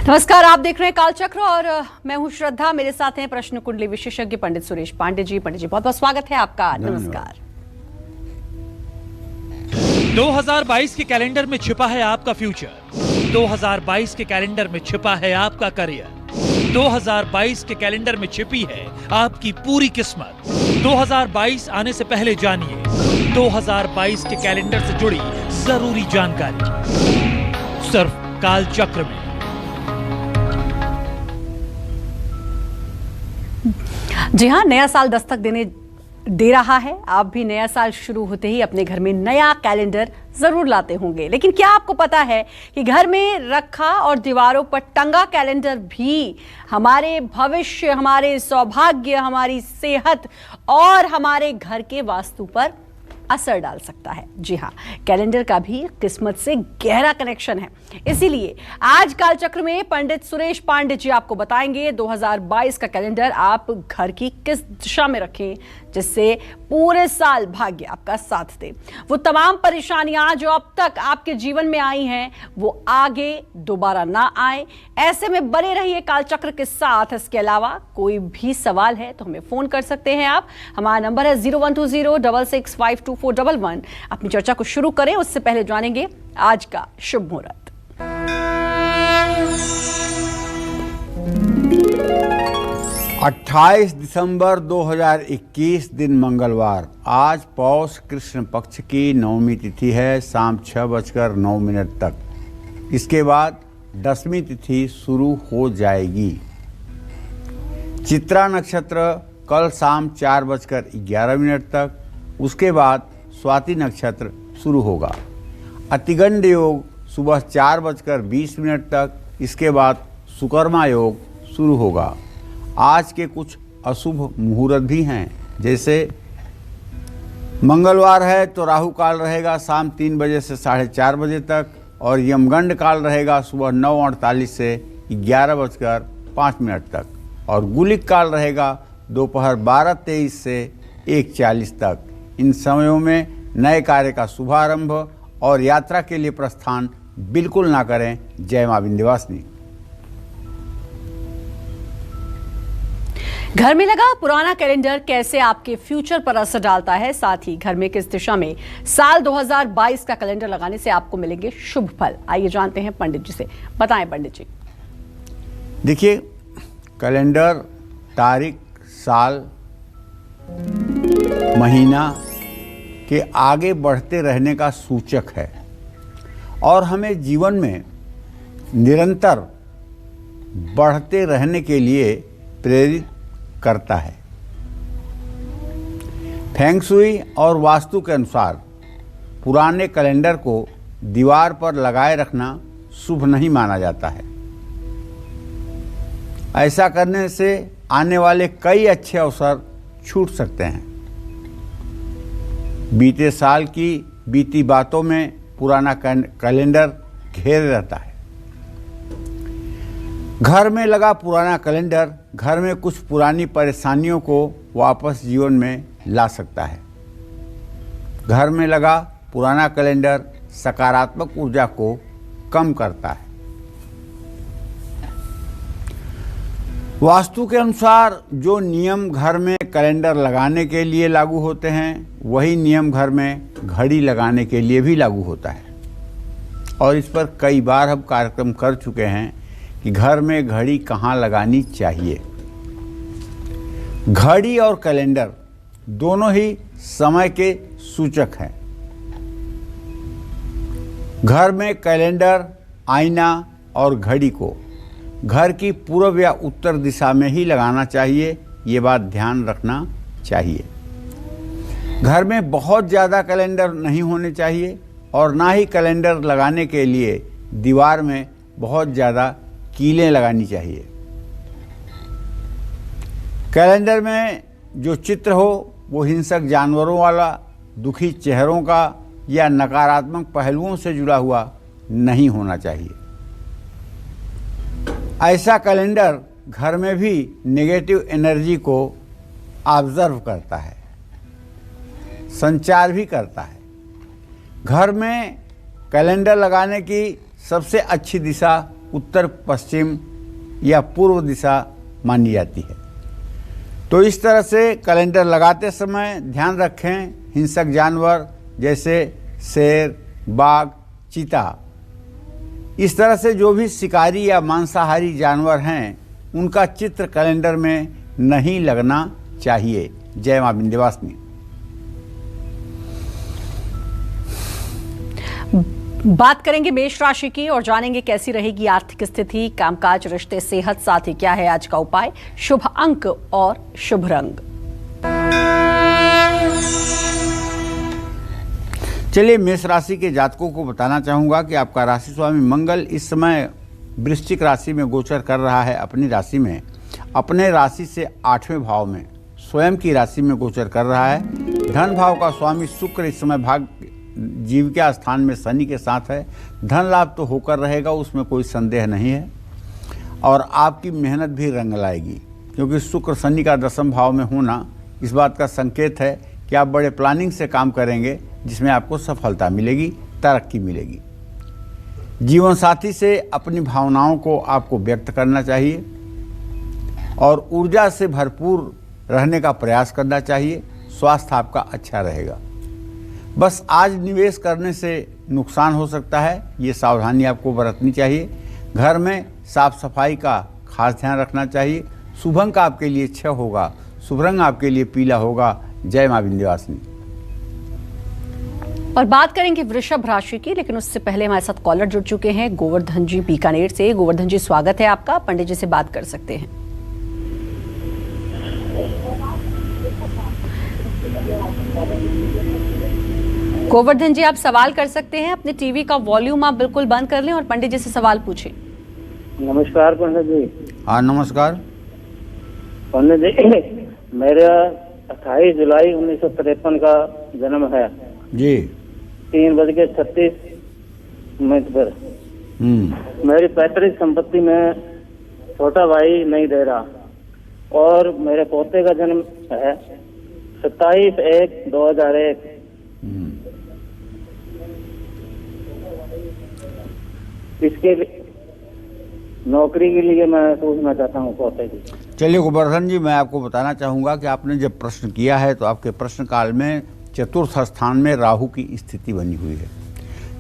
नमस्कार, आप देख रहे हैं कालचक्र और मैं हूं श्रद्धा। मेरे साथ हैं प्रश्न कुंडली विशेषज्ञ पंडित सुरेश पांडे जी। पंडित जी, बहुत बहुत स्वागत है आपका। नमस्कार। 2022 के कैलेंडर में छिपा है आपका फ्यूचर। 2022 के कैलेंडर में छिपा है आपका करियर। 2022 के कैलेंडर में छिपी है आपकी पूरी किस्मत। 2022 आने से पहले जानिए 2022 के कैलेंडर से जुड़ी जरूरी जानकारी सिर्फ कालचक्र में। जी हाँ, नया साल दस्तक दे रहा है। आप भी नया साल शुरू होते ही अपने घर में नया कैलेंडर जरूर लाते होंगे, लेकिन क्या आपको पता है कि घर में रखा और दीवारों पर टंगा कैलेंडर भी हमारे भविष्य, हमारे सौभाग्य, हमारी सेहत और हमारे घर के वास्तु पर असर डाल सकता है। जी हाँ, कैलेंडर का भी किस्मत से गहरा कनेक्शन है। इसीलिए आज कालचक्र में पंडित सुरेश पांडे जी आपको बताएंगे 2022 का कैलेंडर आप घर की किस दिशा में रखें जिससे पूरे साल भाग्य आपका साथ दे। वो तमाम परेशानियां जो अब तक आपके जीवन में आई हैं वो आगे दोबारा ना आए। ऐसे में बने रहिए कालचक्र के साथ। इसके अलावा कोई भी सवाल है तो हमें फोन कर सकते हैं आप। हमारा नंबर है 0120665241। अपनी चर्चा को शुरू करें उससे पहले जानेंगे आज का शुभ मुहूर्त। 28 दिसंबर 2021 दिन मंगलवार। आज पौष कृष्ण पक्ष की नवमी तिथि है, शाम 6:09 तक। इसके बाद दसवीं तिथि शुरू हो जाएगी। चित्रा नक्षत्र कल शाम 4:11 तक। उसके बाद स्वाति नक्षत्र शुरू होगा। अतिगंड योग सुबह 4:20 तक। इसके बाद सुकर्मा योग शुरू होगा। आज के कुछ अशुभ मुहूर्त भी हैं, जैसे मंगलवार है तो राहु काल रहेगा शाम 3 बजे से 4:30 बजे तक और यमगंड काल रहेगा सुबह 9:48 से 11:05 तक और गुलिक काल रहेगा दोपहर 12:23 से 1:40 तक। इन समयों में नए कार्य का शुभारंभ और यात्रा के लिए प्रस्थान बिल्कुल ना करें। जय मां विंध्यवासिनी। घर में लगा पुराना कैलेंडर कैसे आपके फ्यूचर पर असर डालता है, साथ ही घर में किस दिशा में साल 2022 का कैलेंडर लगाने से आपको मिलेंगे शुभ फल। आइए जानते हैं पंडित जी से। बताएं पंडित जी। देखिए, कैलेंडर तारीख, साल, महीना के आगे बढ़ते रहने का सूचक है और हमें जीवन में निरंतर बढ़ते रहने के लिए प्रेरित करता है। फेंग शुई और वास्तु के अनुसार पुराने कैलेंडर को दीवार पर लगाए रखना शुभ नहीं माना जाता है। ऐसा करने से आने वाले कई अच्छे अवसर छूट सकते हैं। बीते साल की बीती बातों में पुराना कैलेंडर घेरे रहता है। घर में लगा पुराना कैलेंडर घर में कुछ पुरानी परेशानियों को वापस जीवन में ला सकता है। घर में लगा पुराना कैलेंडर सकारात्मक ऊर्जा को कम करता है। वास्तु के अनुसार जो नियम घर में कैलेंडर लगाने के लिए लागू होते हैं वही नियम घर में घड़ी लगाने के लिए भी लागू होता है और इस पर कई बार हम कार्यक्रम कर चुके हैं कि घर में घड़ी कहाँ लगानी चाहिए। घड़ी और कैलेंडर दोनों ही समय के सूचक हैं। घर में कैलेंडर, आईना और घड़ी को घर की पूर्व या उत्तर दिशा में ही लगाना चाहिए। ये बात ध्यान रखना चाहिए। घर में बहुत ज़्यादा कैलेंडर नहीं होने चाहिए और ना ही कैलेंडर लगाने के लिए दीवार में बहुत ज़्यादा कीलें लगानी चाहिए। कैलेंडर में जो चित्र हो वो हिंसक जानवरों वाला, दुखी चेहरों का या नकारात्मक पहलुओं से जुड़ा हुआ नहीं होना चाहिए। ऐसा कैलेंडर घर में भी नेगेटिव एनर्जी को ऑब्जर्व करता है, संचार भी करता है। घर में कैलेंडर लगाने की सबसे अच्छी दिशा उत्तर पश्चिम या पूर्व दिशा मानी जाती है। तो इस तरह से कैलेंडर लगाते समय ध्यान रखें, हिंसक जानवर जैसे शेर, बाघ, चीता, इस तरह से जो भी शिकारी या मांसाहारी जानवर हैं उनका चित्र कैलेंडर में नहीं लगना चाहिए। जय मां विंध्यवासिनी। बात करेंगे मेष राशि की और जानेंगे कैसी रहेगी आर्थिक स्थिति, कामकाज, रिश्ते, सेहत, साथ ही क्या है आज का उपाय, शुभ अंक और शुभ रंग। चलिए मेष राशि के जातकों को बताना चाहूंगा कि आपका राशि स्वामी मंगल इस समय वृश्चिक राशि में गोचर कर रहा है। अपनी राशि में, अपने राशि से 8वें भाव में स्वयं की राशि में गोचर कर रहा है। धन भाव का स्वामी शुक्र इस समय भाग जीविका स्थान में शनि के साथ है। धन लाभ तो होकर रहेगा, उसमें कोई संदेह नहीं है, और आपकी मेहनत भी रंग लाएगी, क्योंकि शुक्र शनि का 10वें भाव में होना इस बात का संकेत है कि आप बड़े प्लानिंग से काम करेंगे, जिसमें आपको सफलता मिलेगी, तरक्की मिलेगी। जीवन साथी से अपनी भावनाओं को आपको व्यक्त करना चाहिए और ऊर्जा से भरपूर रहने का प्रयास करना चाहिए। स्वास्थ्य आपका अच्छा रहेगा। बस आज निवेश करने से नुकसान हो सकता है, ये सावधानी आपको बरतनी चाहिए। घर में साफ सफाई का खास ध्यान रखना चाहिए। शुभ अंक आपके लिए 6 होगा, शुभ रंग आपके लिए पीला होगा। जय मां विंध्यवासिनी। और बात करेंगे वृषभ राशि की, लेकिन उससे पहले हमारे साथ कॉलर जुड़ चुके हैं गोवर्धन जी बीकानेर से। गोवर्धन जी, स्वागत है आपका, पंडित जी से बात कर सकते हैं। गोवर्धन जी, आप सवाल कर सकते हैं। अपने टीवी का वॉल्यूम आप बिल्कुल बंद कर लें और पंडित जी से सवाल पूछें। नमस्कार पंडित जी। हाँ नमस्कार पंडित जी, मेरा 28 जुलाई 1953 का जन्म है जी। 3:36 पर। मेरी पैतृक संपत्ति में छोटा भाई नहीं दे रहा, और मेरे पोते का जन्म है 27/1/2001। इसके नौकरी के लिए मैं पूछना चाहता हूँ पोते की। चलिए गोवर्धन जी, मैं आपको बताना चाहूँगा कि आपने जब प्रश्न किया है तो आपके प्रश्न काल में चतुर्थ स्थान में राहु की स्थिति बनी हुई है।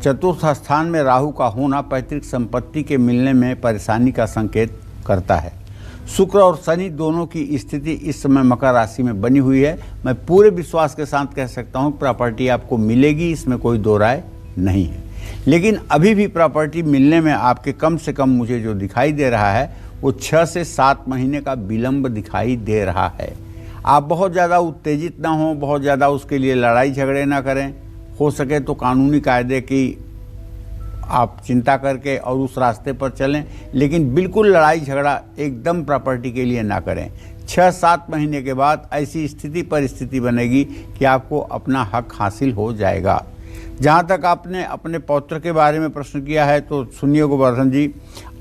चतुर्थ स्थान में राहु का होना पैतृक संपत्ति के मिलने में परेशानी का संकेत करता है। शुक्र और शनि दोनों की स्थिति इस समय मकर राशि में बनी हुई है। मैं पूरे विश्वास के साथ कह सकता हूँ प्रॉपर्टी आपको मिलेगी, इसमें कोई दो राय नहीं है। लेकिन अभी भी प्रॉपर्टी मिलने में आपके कम से कम मुझे जो दिखाई दे रहा है वो 6 से 7 महीने का विलंब दिखाई दे रहा है। आप बहुत ज़्यादा उत्तेजित ना हों, बहुत ज़्यादा उसके लिए लड़ाई झगड़े ना करें। हो सके तो कानूनी कायदे की आप चिंता करके और उस रास्ते पर चलें, लेकिन बिल्कुल लड़ाई झगड़ा एकदम प्रॉपर्टी के लिए ना करें। 6-7 महीने के बाद ऐसी स्थिति परिस्थिति बनेगी कि आपको अपना हक हासिल हो जाएगा। जहाँ तक आपने अपने पौत्र के बारे में प्रश्न किया है तो सुनिए गोवर्धन जी,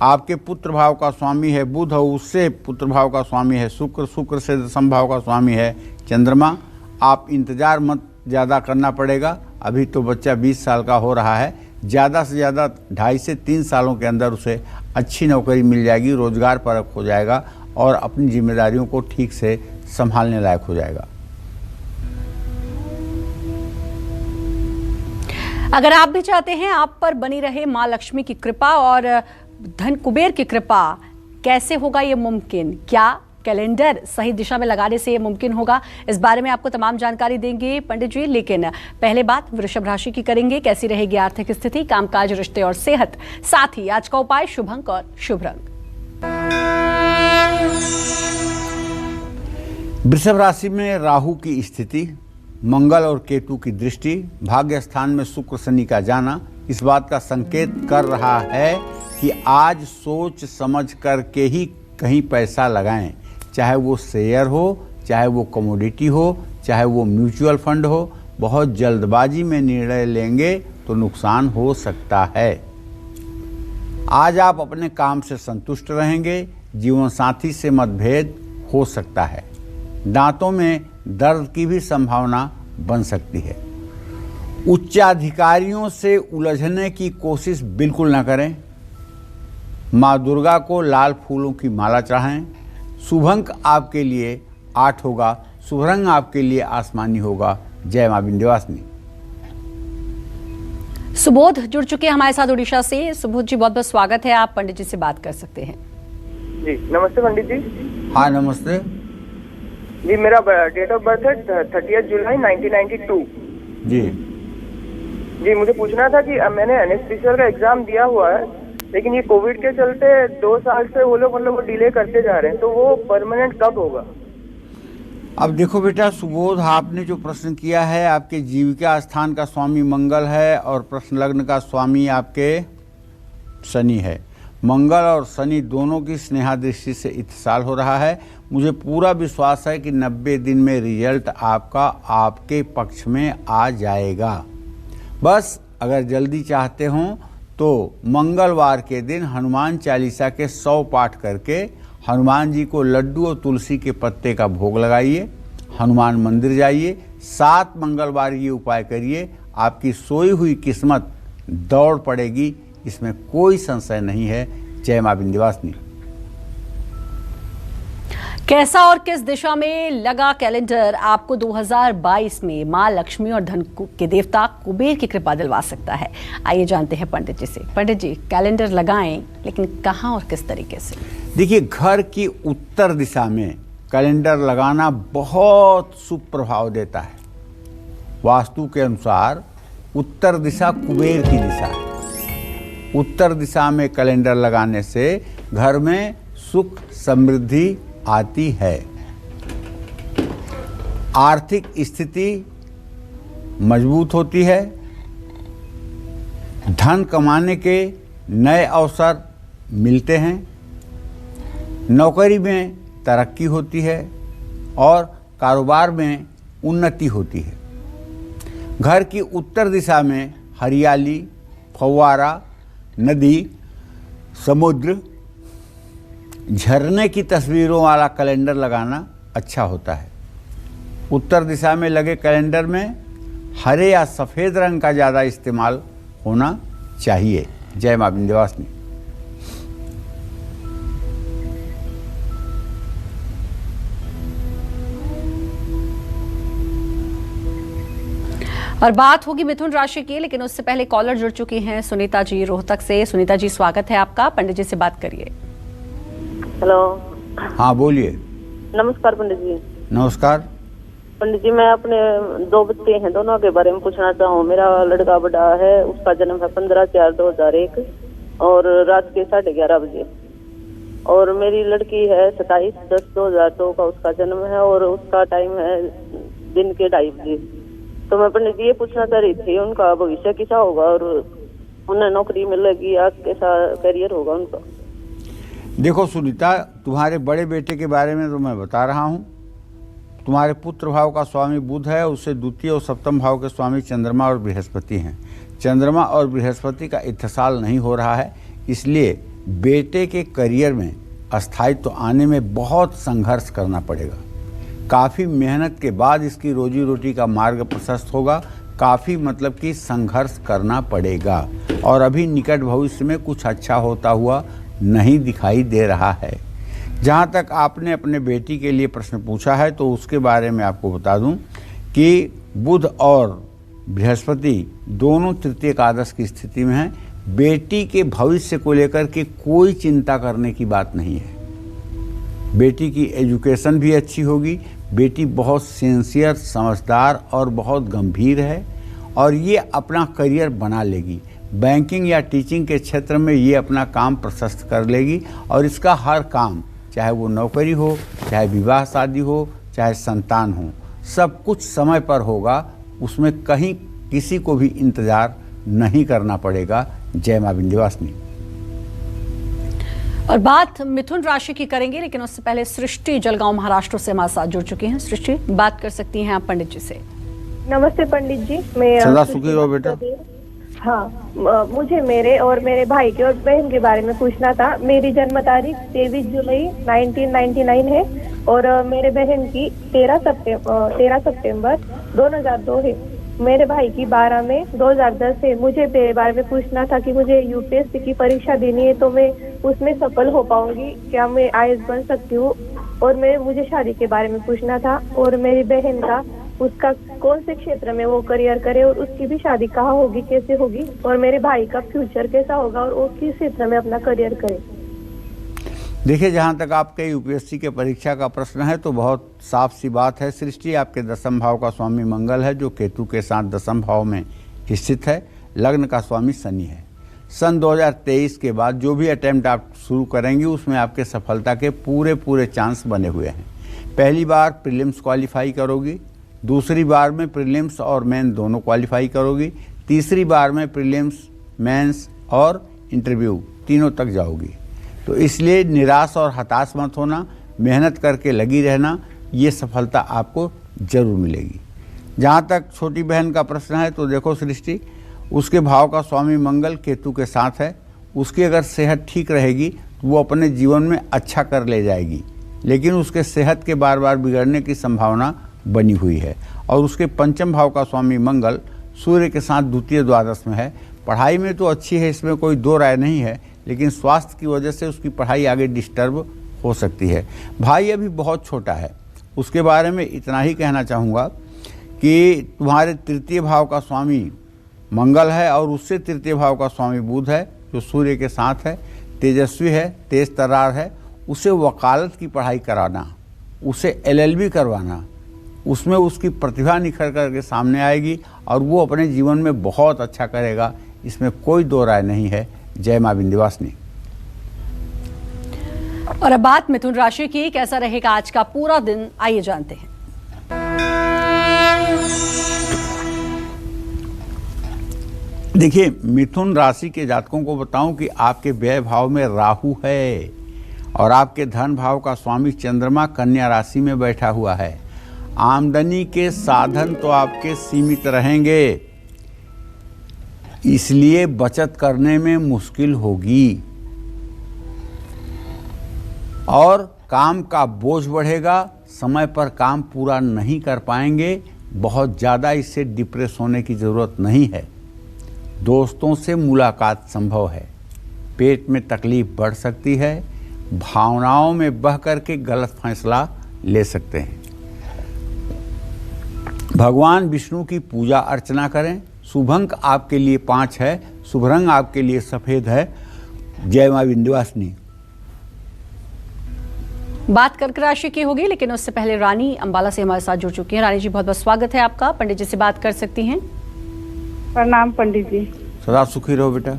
आपके पुत्र भाव का स्वामी है बुध और उससे पुत्र भाव का स्वामी है शुक्र, शुक्र से दशम भाव का स्वामी है चंद्रमा। आप इंतजार मत ज़्यादा करना पड़ेगा, अभी तो बच्चा 20 साल का हो रहा है। ज़्यादा से ज़्यादा 2.5 से 3 सालों के अंदर उसे अच्छी नौकरी मिल जाएगी, रोजगार परक हो जाएगा और अपनी जिम्मेदारियों को ठीक से संभालने लायक हो जाएगा। अगर आप भी चाहते हैं आप पर बनी रहे मां लक्ष्मी की कृपा और धन कुबेर की कृपा, कैसे होगा ये मुमकिन? क्या कैलेंडर सही दिशा में लगाने से ये मुमकिन होगा? इस बारे में आपको तमाम जानकारी देंगे पंडित जी, लेकिन पहले बात वृषभ राशि की करेंगे। कैसी रहेगी आर्थिक स्थिति, कामकाज, रिश्ते और सेहत, साथ ही आज का उपाय, शुभ अंक और शुभ रंग। वृषभ राशि में राहु की स्थिति, मंगल और केतु की दृष्टि, भाग्य स्थान में शुक्र शनि का जाना इस बात का संकेत कर रहा है कि आज सोच समझ करके ही कहीं पैसा लगाएं। चाहे वो शेयर हो, चाहे वो कमोडिटी हो, चाहे वो म्यूचुअल फंड हो। बहुत जल्दबाजी में निर्णय लेंगे तो नुकसान हो सकता है। आज आप अपने काम से संतुष्ट रहेंगे। जीवन साथी से मतभेद हो सकता है। दांतों में दर्द की भी संभावना बन सकती है। उच्चाधिकारियों से उलझने की कोशिश बिल्कुल ना करें। माँ दुर्गा को लाल फूलों की माला चढ़ाएं। शुभ अंक आपके लिए 8 होगा। शुभ रंग आपके लिए आसमानी होगा। जय माँ विंध्यवासिनी। सुबोध जुड़ चुके हैं हमारे साथ उड़ीसा से। सुबोध जी, बहुत बहुत स्वागत है। आप पंडित जी से बात कर सकते हैं। जी नमस्ते पंडित जी। हाँ नमस्ते जी, मेरा डेट ऑफ बर्थ है 30 जुलाई 1992। जी, मुझे पूछना था कि मैंने एनेस्थीसिया का एग्जाम दिया हुआ है, लेकिन ये कोविड के चलते 2 साल से वो लोग मतलब डिले करते जा रहे हैं, तो वो परमानेंट कब होगा? अब देखो बेटा सुबोध, आपने जो प्रश्न किया है, आपके जीविका स्थान का स्वामी मंगल है और प्रश्न लग्न का स्वामी आपके शनि है। मंगल और शनि दोनों की स्नेहा दृष्टि से इत्तिसाल हो रहा है। मुझे पूरा विश्वास है कि 90 दिन में रिजल्ट आपका आपके पक्ष में आ जाएगा। बस अगर जल्दी चाहते हों तो मंगलवार के दिन हनुमान चालीसा के 100 पाठ करके हनुमान जी को लड्डू और तुलसी के पत्ते का भोग लगाइए। हनुमान मंदिर जाइए, 7 मंगलवार ये उपाय करिए, आपकी सोई हुई किस्मत दौड़ पड़ेगी, इसमें कोई संशय नहीं है। जय मां विंध्यवासिनी। कैसा और किस दिशा में लगा कैलेंडर आपको 2022 में मां लक्ष्मी और धन के देवता कुबेर की कृपा दिलवा सकता है? आइए जानते हैं पंडित जी से। पंडित जी, कैलेंडर लगाएं, लेकिन कहां और किस तरीके से? देखिए, घर की उत्तर दिशा में कैलेंडर लगाना बहुत शुभ प्रभाव देता है। वास्तु के अनुसार उत्तर दिशा कुबेर की दिशा है। उत्तर दिशा में कैलेंडर लगाने से घर में सुख समृद्धि आती है। आर्थिक स्थिति मजबूत होती है। धन कमाने के नए अवसर मिलते हैं। नौकरी में तरक्की होती है और कारोबार में उन्नति होती है। घर की उत्तर दिशा में हरियाली, फव्वारा, नदी, समुद्र, झरने की तस्वीरों वाला कैलेंडर लगाना अच्छा होता है। उत्तर दिशा में लगे कैलेंडर में हरे या सफ़ेद रंग का ज़्यादा इस्तेमाल होना चाहिए। जय मां विंध्यवासिनी। और बात होगी मिथुन राशि की, लेकिन उससे पहले कॉलर जुड़ चुकी हैं सुनीता जी रोहतक से। सुनीता जी, स्वागत है आपका। पंडित जी से बात करिए। हेलो। हाँ बोलिए। नमस्कार पंडित जी। नमस्कार पंडित जी, मैं अपने 2 बच्चे हैं, दोनों के बारे में पूछना चाहूँ। मेरा लड़का बड़ा है, उसका जन्म है 15/4/2001 और रात के 11:30 बजे, और मेरी लड़की है 27/10/2002 का उसका जन्म है और उसका टाइम है दिन के 2:30 बजे। तो मैं पंडित जी ये पूछना चाह रही थी, उनका भविष्य कैसा होगा और उन्हें नौकरी मिलेगी या कैसा करियर होगा उनका? देखो सुनीता, तुम्हारे बड़े बेटे के बारे में तो मैं बता रहा हूँ। तुम्हारे पुत्र भाव का स्वामी बुध है, उससे द्वितीय और सप्तम भाव के स्वामी चंद्रमा और बृहस्पति हैं। चंद्रमा और बृहस्पति का इत्तिसाल नहीं हो रहा है, इसलिए बेटे के करियर में स्थायित्व आने में बहुत संघर्ष करना पड़ेगा। काफ़ी मेहनत के बाद इसकी रोजी रोटी का मार्ग प्रशस्त होगा। काफ़ी मतलब कि संघर्ष करना पड़ेगा और अभी निकट भविष्य में कुछ अच्छा होता हुआ नहीं दिखाई दे रहा है। जहाँ तक आपने अपने बेटी के लिए प्रश्न पूछा है तो उसके बारे में आपको बता दूं कि बुध और बृहस्पति दोनों तृतीय एकादश की स्थिति में हैं। बेटी के भविष्य को लेकर के कोई चिंता करने की बात नहीं है। बेटी की एजुकेशन भी अच्छी होगी। बेटी बहुत सिंसियर, समझदार और बहुत गंभीर है और ये अपना करियर बना लेगी। बैंकिंग या टीचिंग के क्षेत्र में ये अपना काम प्रशस्त कर लेगी और इसका हर काम, चाहे वो नौकरी हो, चाहे विवाह शादी हो, चाहे संतान हो, सब कुछ समय पर होगा। उसमें कहीं किसी को भी इंतज़ार नहीं करना पड़ेगा। जय मां विंध्यवासिनी। और बात मिथुन राशि की करेंगे, लेकिन उससे पहले सृष्टि जलगांव महाराष्ट्र से हमारे साथ जुड़ चुकी हैं। सृष्टि, बात कर सकती हैं आप पंडित जी से। नमस्ते पंडित जी। मैं सदा सुखी रहो बेटा। हाँ, मुझे मेरे और मेरे भाई के और बहन के बारे में पूछना था। मेरी जन्म तारीख 23 जुलाई 1999 है और मेरे बहन की 13 सितंबर 2002 है। मेरे भाई की 12 में 2010 से मुझे मेरे बारे में पूछना था कि मुझे यूपीएससी की परीक्षा देनी है तो मैं उसमें सफल हो पाऊंगी, क्या मैं आईएएस बन सकती हूँ। और मुझे शादी के बारे में पूछना था और मेरी बहन का उसका कौन से क्षेत्र में वो करियर करे और उसकी भी शादी कहाँ होगी, कैसे होगी, और मेरे भाई का फ्यूचर कैसा होगा और वो किस क्षेत्र में अपना करियर करे। देखिए, जहाँ तक आपके यूपीएससी के परीक्षा का प्रश्न है तो बहुत साफ सी बात है। सृष्टि आपके दसम भाव का स्वामी मंगल है जो केतु के साथ दसम भाव में स्थित है। लग्न का स्वामी शनि है। सन 2023 के बाद जो भी अटेम्प्ट आप शुरू करेंगी उसमें आपके सफलता के पूरे चांस बने हुए हैं। पहली बार प्रीलिम्स क्वालिफाई करोगी, दूसरी बार में प्रीलिम्स और मेन दोनों क्वालिफाई करोगी, तीसरी बार में प्रीलिम्स, मेंस और इंटरव्यू तीनों तक जाओगी। तो इसलिए निराश और हताश मत होना, मेहनत करके लगी रहना, ये सफलता आपको जरूर मिलेगी। जहाँ तक छोटी बहन का प्रश्न है तो देखो सृष्टि, उसके भाव का स्वामी मंगल केतु के साथ है। उसकी अगर सेहत ठीक रहेगी तो वो अपने जीवन में अच्छा कर ले जाएगी, लेकिन उसके सेहत के बार बार बिगड़ने की संभावना बनी हुई है। और उसके पंचम भाव का स्वामी मंगल सूर्य के साथ द्वितीय द्वादश में है। पढ़ाई में तो अच्छी है, इसमें कोई दो राय नहीं है, लेकिन स्वास्थ्य की वजह से उसकी पढ़ाई आगे डिस्टर्ब हो सकती है। भाई अभी बहुत छोटा है, उसके बारे में इतना ही कहना चाहूँगा कि तुम्हारे तृतीय भाव का स्वामी मंगल है और उससे तृतीय भाव का स्वामी बुध है जो सूर्य के साथ है। तेजस्वी है, तेज तर्रार है। उसे वकालत की पढ़ाई कराना, उसे LLB करवाना, उसमें उसकी प्रतिभा निखर करके सामने आएगी और वो अपने जीवन में बहुत अच्छा करेगा, इसमें कोई दो राय नहीं है। जय मां विंध्यवासिनी। और अब बात मिथुन राशि की, कैसा रहेगा आज का पूरा दिन, आइए जानते हैं। देखिए, मिथुन राशि के जातकों को बताऊं कि आपके व्यय भाव में राहु है और आपके धन भाव का स्वामी चंद्रमा कन्या राशि में बैठा हुआ है। आमदनी के साधन तो आपके सीमित रहेंगे, इसलिए बचत करने में मुश्किल होगी और काम का बोझ बढ़ेगा। समय पर काम पूरा नहीं कर पाएंगे। बहुत ज़्यादा इससे डिप्रेस होने की ज़रूरत नहीं है। दोस्तों से मुलाकात संभव है। पेट में तकलीफ बढ़ सकती है। भावनाओं में बह करके गलत फैसला ले सकते हैं। भगवान विष्णु की पूजा अर्चना करें। शुभ अंक आपके लिए 5 है। शुभ रंग आपके लिए सफेद है। जय मां विंध्यवासिनी। बात कर्क राशि की होगी, लेकिन उससे पहले रानी अंबाला से हमारे साथ जुड़ चुकी हैं। रानी जी, बहुत बहुत स्वागत है आपका। पंडित जी से बात कर सकती हैं। प्रणाम पंडित जी। सदा सुखी रहो बेटा।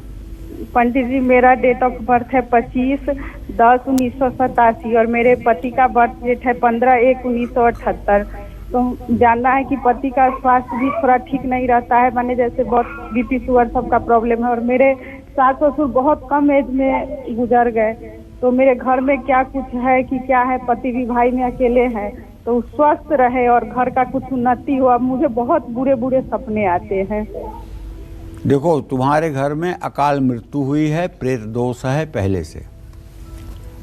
पंडित जी, मेरा डेट ऑफ बर्थ है 25/10/1987 और मेरे पति का बर्थ डेट है 15/1/1978। तो जानना है कि पति का स्वास्थ्य भी थोड़ा ठीक नहीं रहता है, माने जैसे बहुत BP शुगर सबका प्रॉब्लम है। और मेरे सास ससुर बहुत कम एज में गुजर गए, तो मेरे घर में क्या कुछ है कि क्या है, पति भी भाई में अकेले हैं, तो स्वस्थ रहे और घर का कुछ उन्नति हो। अब मुझे बहुत बुरे बुरे सपने आते हैं। देखो, तुम्हारे घर में अकाल मृत्यु हुई है, प्रेत दोष है पहले से,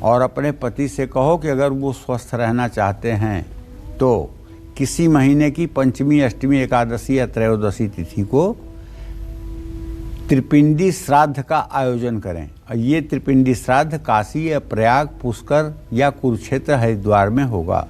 और अपने पति से कहो कि अगर वो स्वस्थ रहना चाहते हैं तो किसी महीने की पंचमी, अष्टमी, एकादशी या त्रयोदशी तिथि को त्रिपिंडी श्राद्ध का आयोजन करें। और ये त्रिपिंडी श्राद्ध काशी या प्रयाग, पुष्कर या कुरुक्षेत्र, हरिद्वार में होगा।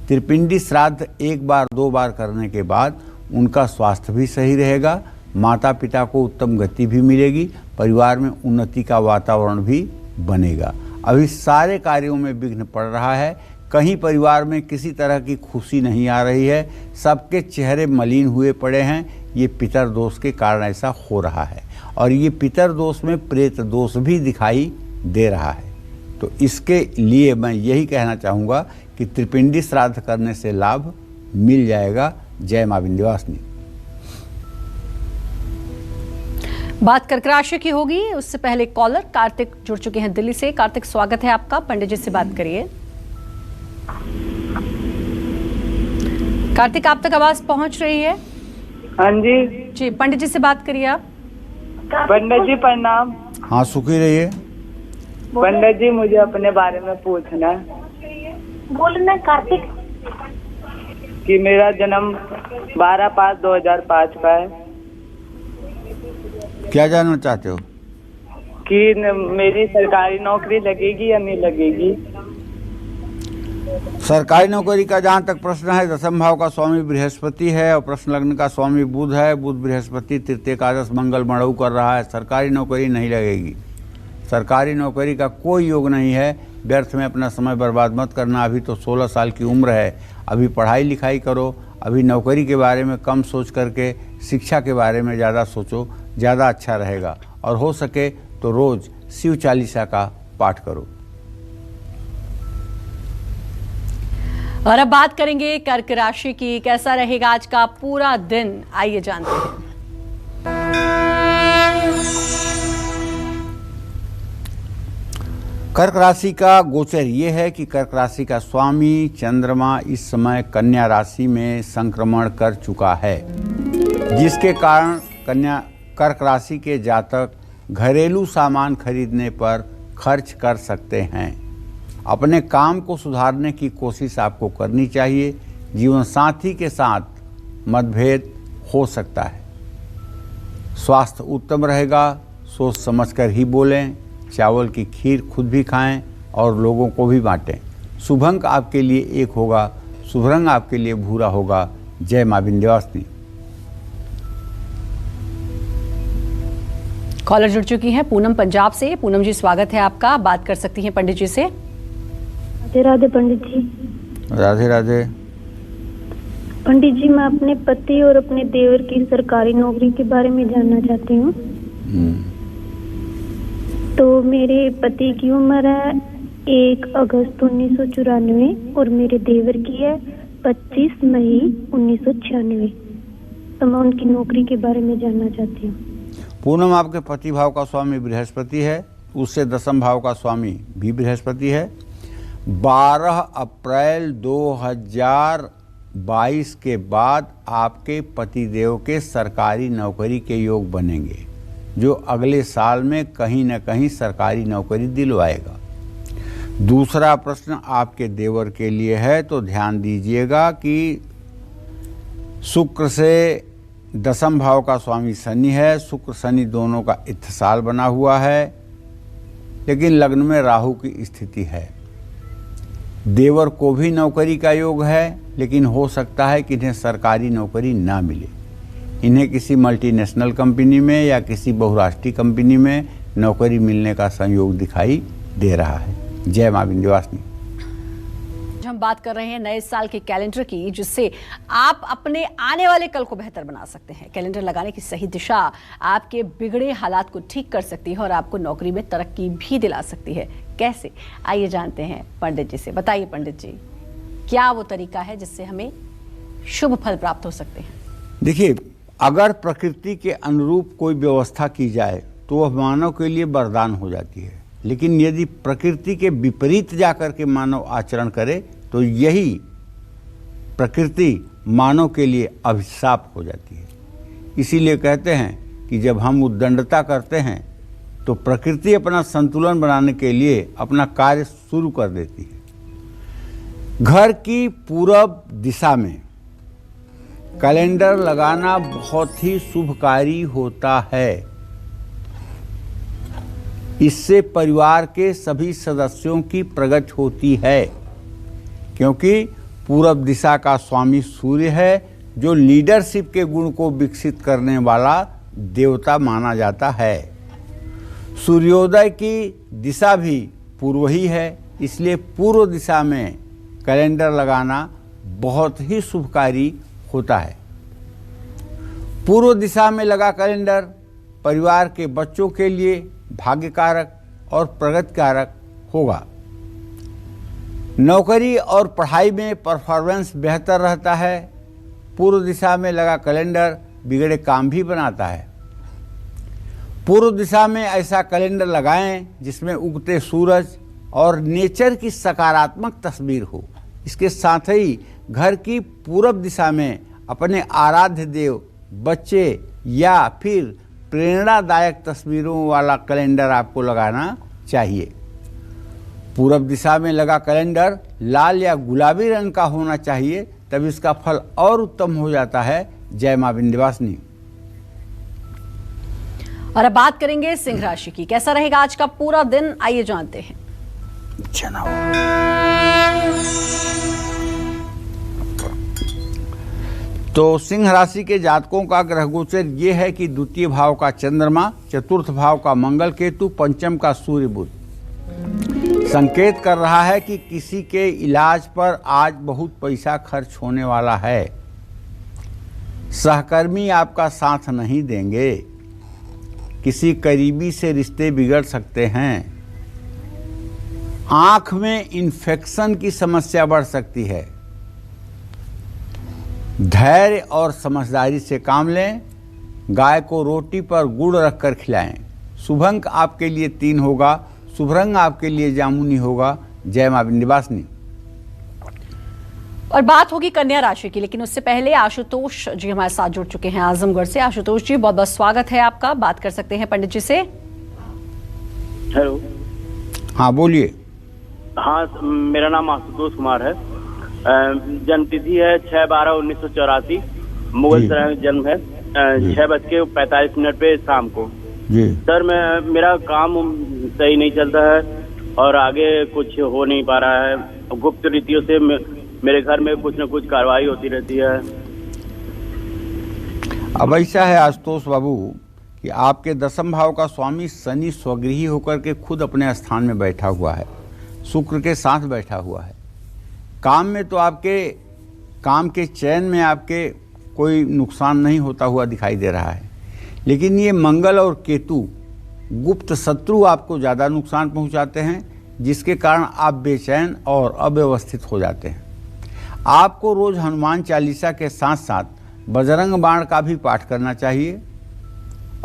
त्रिपिंडी श्राद्ध 1 बार 2 बार करने के बाद उनका स्वास्थ्य भी सही रहेगा, माता पिता को उत्तम गति भी मिलेगी, परिवार में उन्नति का वातावरण भी बनेगा। अभी सारे कार्यों में विघ्न पड़ रहा है, कहीं परिवार में किसी तरह की खुशी नहीं आ रही है, सबके चेहरे मलिन हुए पड़े हैं। ये पितर दोष के कारण ऐसा हो रहा है और ये पितर दोष में प्रेत दोष भी दिखाई दे रहा है। तो इसके लिए मैं यही कहना चाहूँगा कि त्रिपिंडी श्राद्ध करने से लाभ मिल जाएगा। जय मां विंध्यवासिनी। बात कर्क राशि की होगी, उससे पहले कॉलर कार्तिक जुड़ चुके हैं दिल्ली से। कार्तिक, स्वागत है आपका। पंडित जी से बात करिए। कार्तिक, आप तक आवाज पहुंच रही है? हाँ जी। जी, पंडित जी से बात करिए आप। पंडित जी प्रणाम। हाँ, सुखी रहिए। पंडित जी, मुझे अपने बारे में पूछना है। बोलना कार्तिक। कि मेरा जन्म 12/5/2005 का है। क्या जानना चाहते हो? कि मेरी सरकारी नौकरी लगेगी या नहीं लगेगी। सरकारी नौकरी का जहाँ तक प्रश्न है, दशम भाव का स्वामी बृहस्पति है और प्रश्न लग्न का स्वामी बुध है। बुध बृहस्पति तृतीय एकादश मंगल मणु कर रहा है। सरकारी नौकरी नहीं लगेगी। सरकारी नौकरी का कोई योग नहीं है। व्यर्थ में अपना समय बर्बाद मत करना। अभी तो 16 साल की उम्र है। अभी पढ़ाई लिखाई करो। अभी नौकरी के बारे में कम सोच करके शिक्षा के बारे में ज़्यादा सोचो, ज़्यादा अच्छा रहेगा। और हो सके तो रोज़ शिव चालीसा का पाठ करो। और अब बात करेंगे कर्क राशि की। कैसा रहेगा आज का पूरा दिन, आइए जानते हैं। कर्क राशि का गोचर ये है कि कर्क राशि का स्वामी चंद्रमा इस समय कन्या राशि में संक्रमण कर चुका है, जिसके कारण कर्क राशि के जातक घरेलू सामान खरीदने पर खर्च कर सकते हैं। अपने काम को सुधारने की कोशिश आपको करनी चाहिए। जीवन साथी के साथ मतभेद हो सकता है। स्वास्थ्य उत्तम रहेगा। सोच समझकर ही बोलें। चावल की खीर खुद भी खाएं और लोगों को भी बांटें। शुभ अंक आपके लिए 1 होगा। शुभ रंग आपके लिए भूरा होगा। जय मां विंध्यवासिनी। कॉलर जुड़ चुकी हैं पूनम पंजाब से। पूनम जी, स्वागत है आपका। बात कर सकती हैं पंडित जी से। राधे राधे पंडित जी। राधे राधे। पंडित जी, मैं अपने पति और अपने देवर की सरकारी नौकरी के बारे में जानना चाहती हूँ। तो मेरे पति की उम्र है 1 अगस्त 1994 और मेरे देवर की है 25 मई 1996। तो मैं उनकी नौकरी के बारे में जानना चाहती हूँ। पूनम, आपके पति भाव का स्वामी बृहस्पति है। उससे दशम भाव का स्वामी भी बृहस्पति है। 12 अप्रैल 2022 के बाद आपके पतिदेव के सरकारी नौकरी के योग बनेंगे, जो अगले साल में कहीं न कहीं सरकारी नौकरी दिलवाएगा। दूसरा प्रश्न आपके देवर के लिए है, तो ध्यान दीजिएगा कि शुक्र से दशम भाव का स्वामी शनि है। शुक्र शनि दोनों का इत्तेसाल बना हुआ है, लेकिन लग्न में राहु की स्थिति है। देवर को भी नौकरी का योग है, लेकिन हो सकता है कि इन्हें सरकारी नौकरी ना मिले। इन्हें किसी मल्टीनेशनल कंपनी में या किसी बहुराष्ट्रीय कंपनी में नौकरी मिलने का संयोग दिखाई दे रहा है। जय मां विंध्यवासिनी। हम बात कर रहे हैं नए साल के कैलेंडर की, जिससे आप अपने आने वाले कल को बेहतर बना सकते हैं। कैलेंडर लगाने की सही दिशा आपके बिगड़े हालात को ठीक कर सकती है और आपको नौकरी में तरक्की भी दिला सकती है। कैसे, आइए जानते हैं पंडित जी से। बताइए पंडित जी, क्या वो तरीका है जिससे हमें शुभ फल प्राप्त हो सकते हैं? देखिए, अगर प्रकृति के अनुरूप कोई व्यवस्था की जाए तो वह मानव के लिए वरदान हो जाती है, लेकिन यदि प्रकृति के विपरीत जाकर के मानव आचरण करे तो यही प्रकृति मानव के लिए अभिशाप हो जाती है। इसीलिए कहते हैं कि जब हम उद्दंडता करते हैं तो प्रकृति अपना संतुलन बनाने के लिए अपना कार्य शुरू कर देती है। घर की पूरब दिशा में कैलेंडर लगाना बहुत ही शुभकारी होता है। इससे परिवार के सभी सदस्यों की प्रगति होती है, क्योंकि पूरब दिशा का स्वामी सूर्य है, जो लीडरशिप के गुण को विकसित करने वाला देवता माना जाता है। सूर्योदय की दिशा भी पूर्व ही है, इसलिए पूर्व दिशा में कैलेंडर लगाना बहुत ही शुभकारी होता है। पूर्व दिशा में लगा कैलेंडर परिवार के बच्चों के लिए भाग्यकारक और प्रगतिकारक होगा। नौकरी और पढ़ाई में परफॉर्मेंस बेहतर रहता है। पूर्व दिशा में लगा कैलेंडर बिगड़े काम भी बनाता है। पूर्व दिशा में ऐसा कैलेंडर लगाएं जिसमें उगते सूरज और नेचर की सकारात्मक तस्वीर हो। इसके साथ ही घर की पूरब दिशा में अपने आराध्य देव, बच्चे या फिर प्रेरणादायक तस्वीरों वाला कैलेंडर आपको लगाना चाहिए। पूरब दिशा में लगा कैलेंडर लाल या गुलाबी रंग का होना चाहिए तब इसका फल और उत्तम हो जाता है। जय मां विंध्यवासिनी। और अब बात करेंगे सिंह राशि की। कैसा रहेगा आज का पूरा दिन, आइए जानते हैं। तो सिंह राशि के जातकों का ग्रह गोचर ये है कि द्वितीय भाव का चंद्रमा, चतुर्थ भाव का मंगल केतु, पंचम का सूर्य बुध संकेत कर रहा है कि किसी के इलाज पर आज बहुत पैसा खर्च होने वाला है। सहकर्मी आपका साथ नहीं देंगे। किसी करीबी से रिश्ते बिगड़ सकते हैं। आंख में इन्फेक्शन की समस्या बढ़ सकती है। धैर्य और समझदारी से काम लें। गाय को रोटी पर गुड़ रखकर खिलाएं। शुभ अंक आपके लिए 3 होगा। शुभ रंग आपके लिए जामुनी होगा। जय मां विंध्यवासिनी। और बात होगी कन्या राशि की, लेकिन उससे पहले आशुतोष जी हमारे साथ जुड़ चुके हैं आजमगढ़ से। आशुतोष जी, बहुत बहुत स्वागत है आपका। बात कर सकते हैं पंडित जी से। हेलो। हाँ बोलिए। हाँ, मेरा नाम आशुतोष कुमार है। जन्म तिथि है 6/12/1984। मुगल सराय में जन्म है। 6:45 पे शाम को। जी सर, मेरा काम सही नहीं चलता है और आगे कुछ हो नहीं पा रहा है। गुप्त रीतियों से मेरे घर में कुछ न कुछ कार्रवाई होती रहती है। अब ऐसा है आशुतोष बाबू कि आपके 10वें भाव का स्वामी शनि स्वगृही होकर के खुद अपने स्थान में बैठा हुआ है, शुक्र के साथ बैठा हुआ है। काम में तो आपके काम के चयन में आपके कोई नुकसान नहीं होता हुआ दिखाई दे रहा है, लेकिन ये मंगल और केतु गुप्त शत्रु आपको ज़्यादा नुकसान पहुंचाते हैं, जिसके कारण आप बेचैन और अव्यवस्थित हो जाते हैं। आपको रोज़ हनुमान चालीसा के साथ साथ बजरंग बाण का भी पाठ करना चाहिए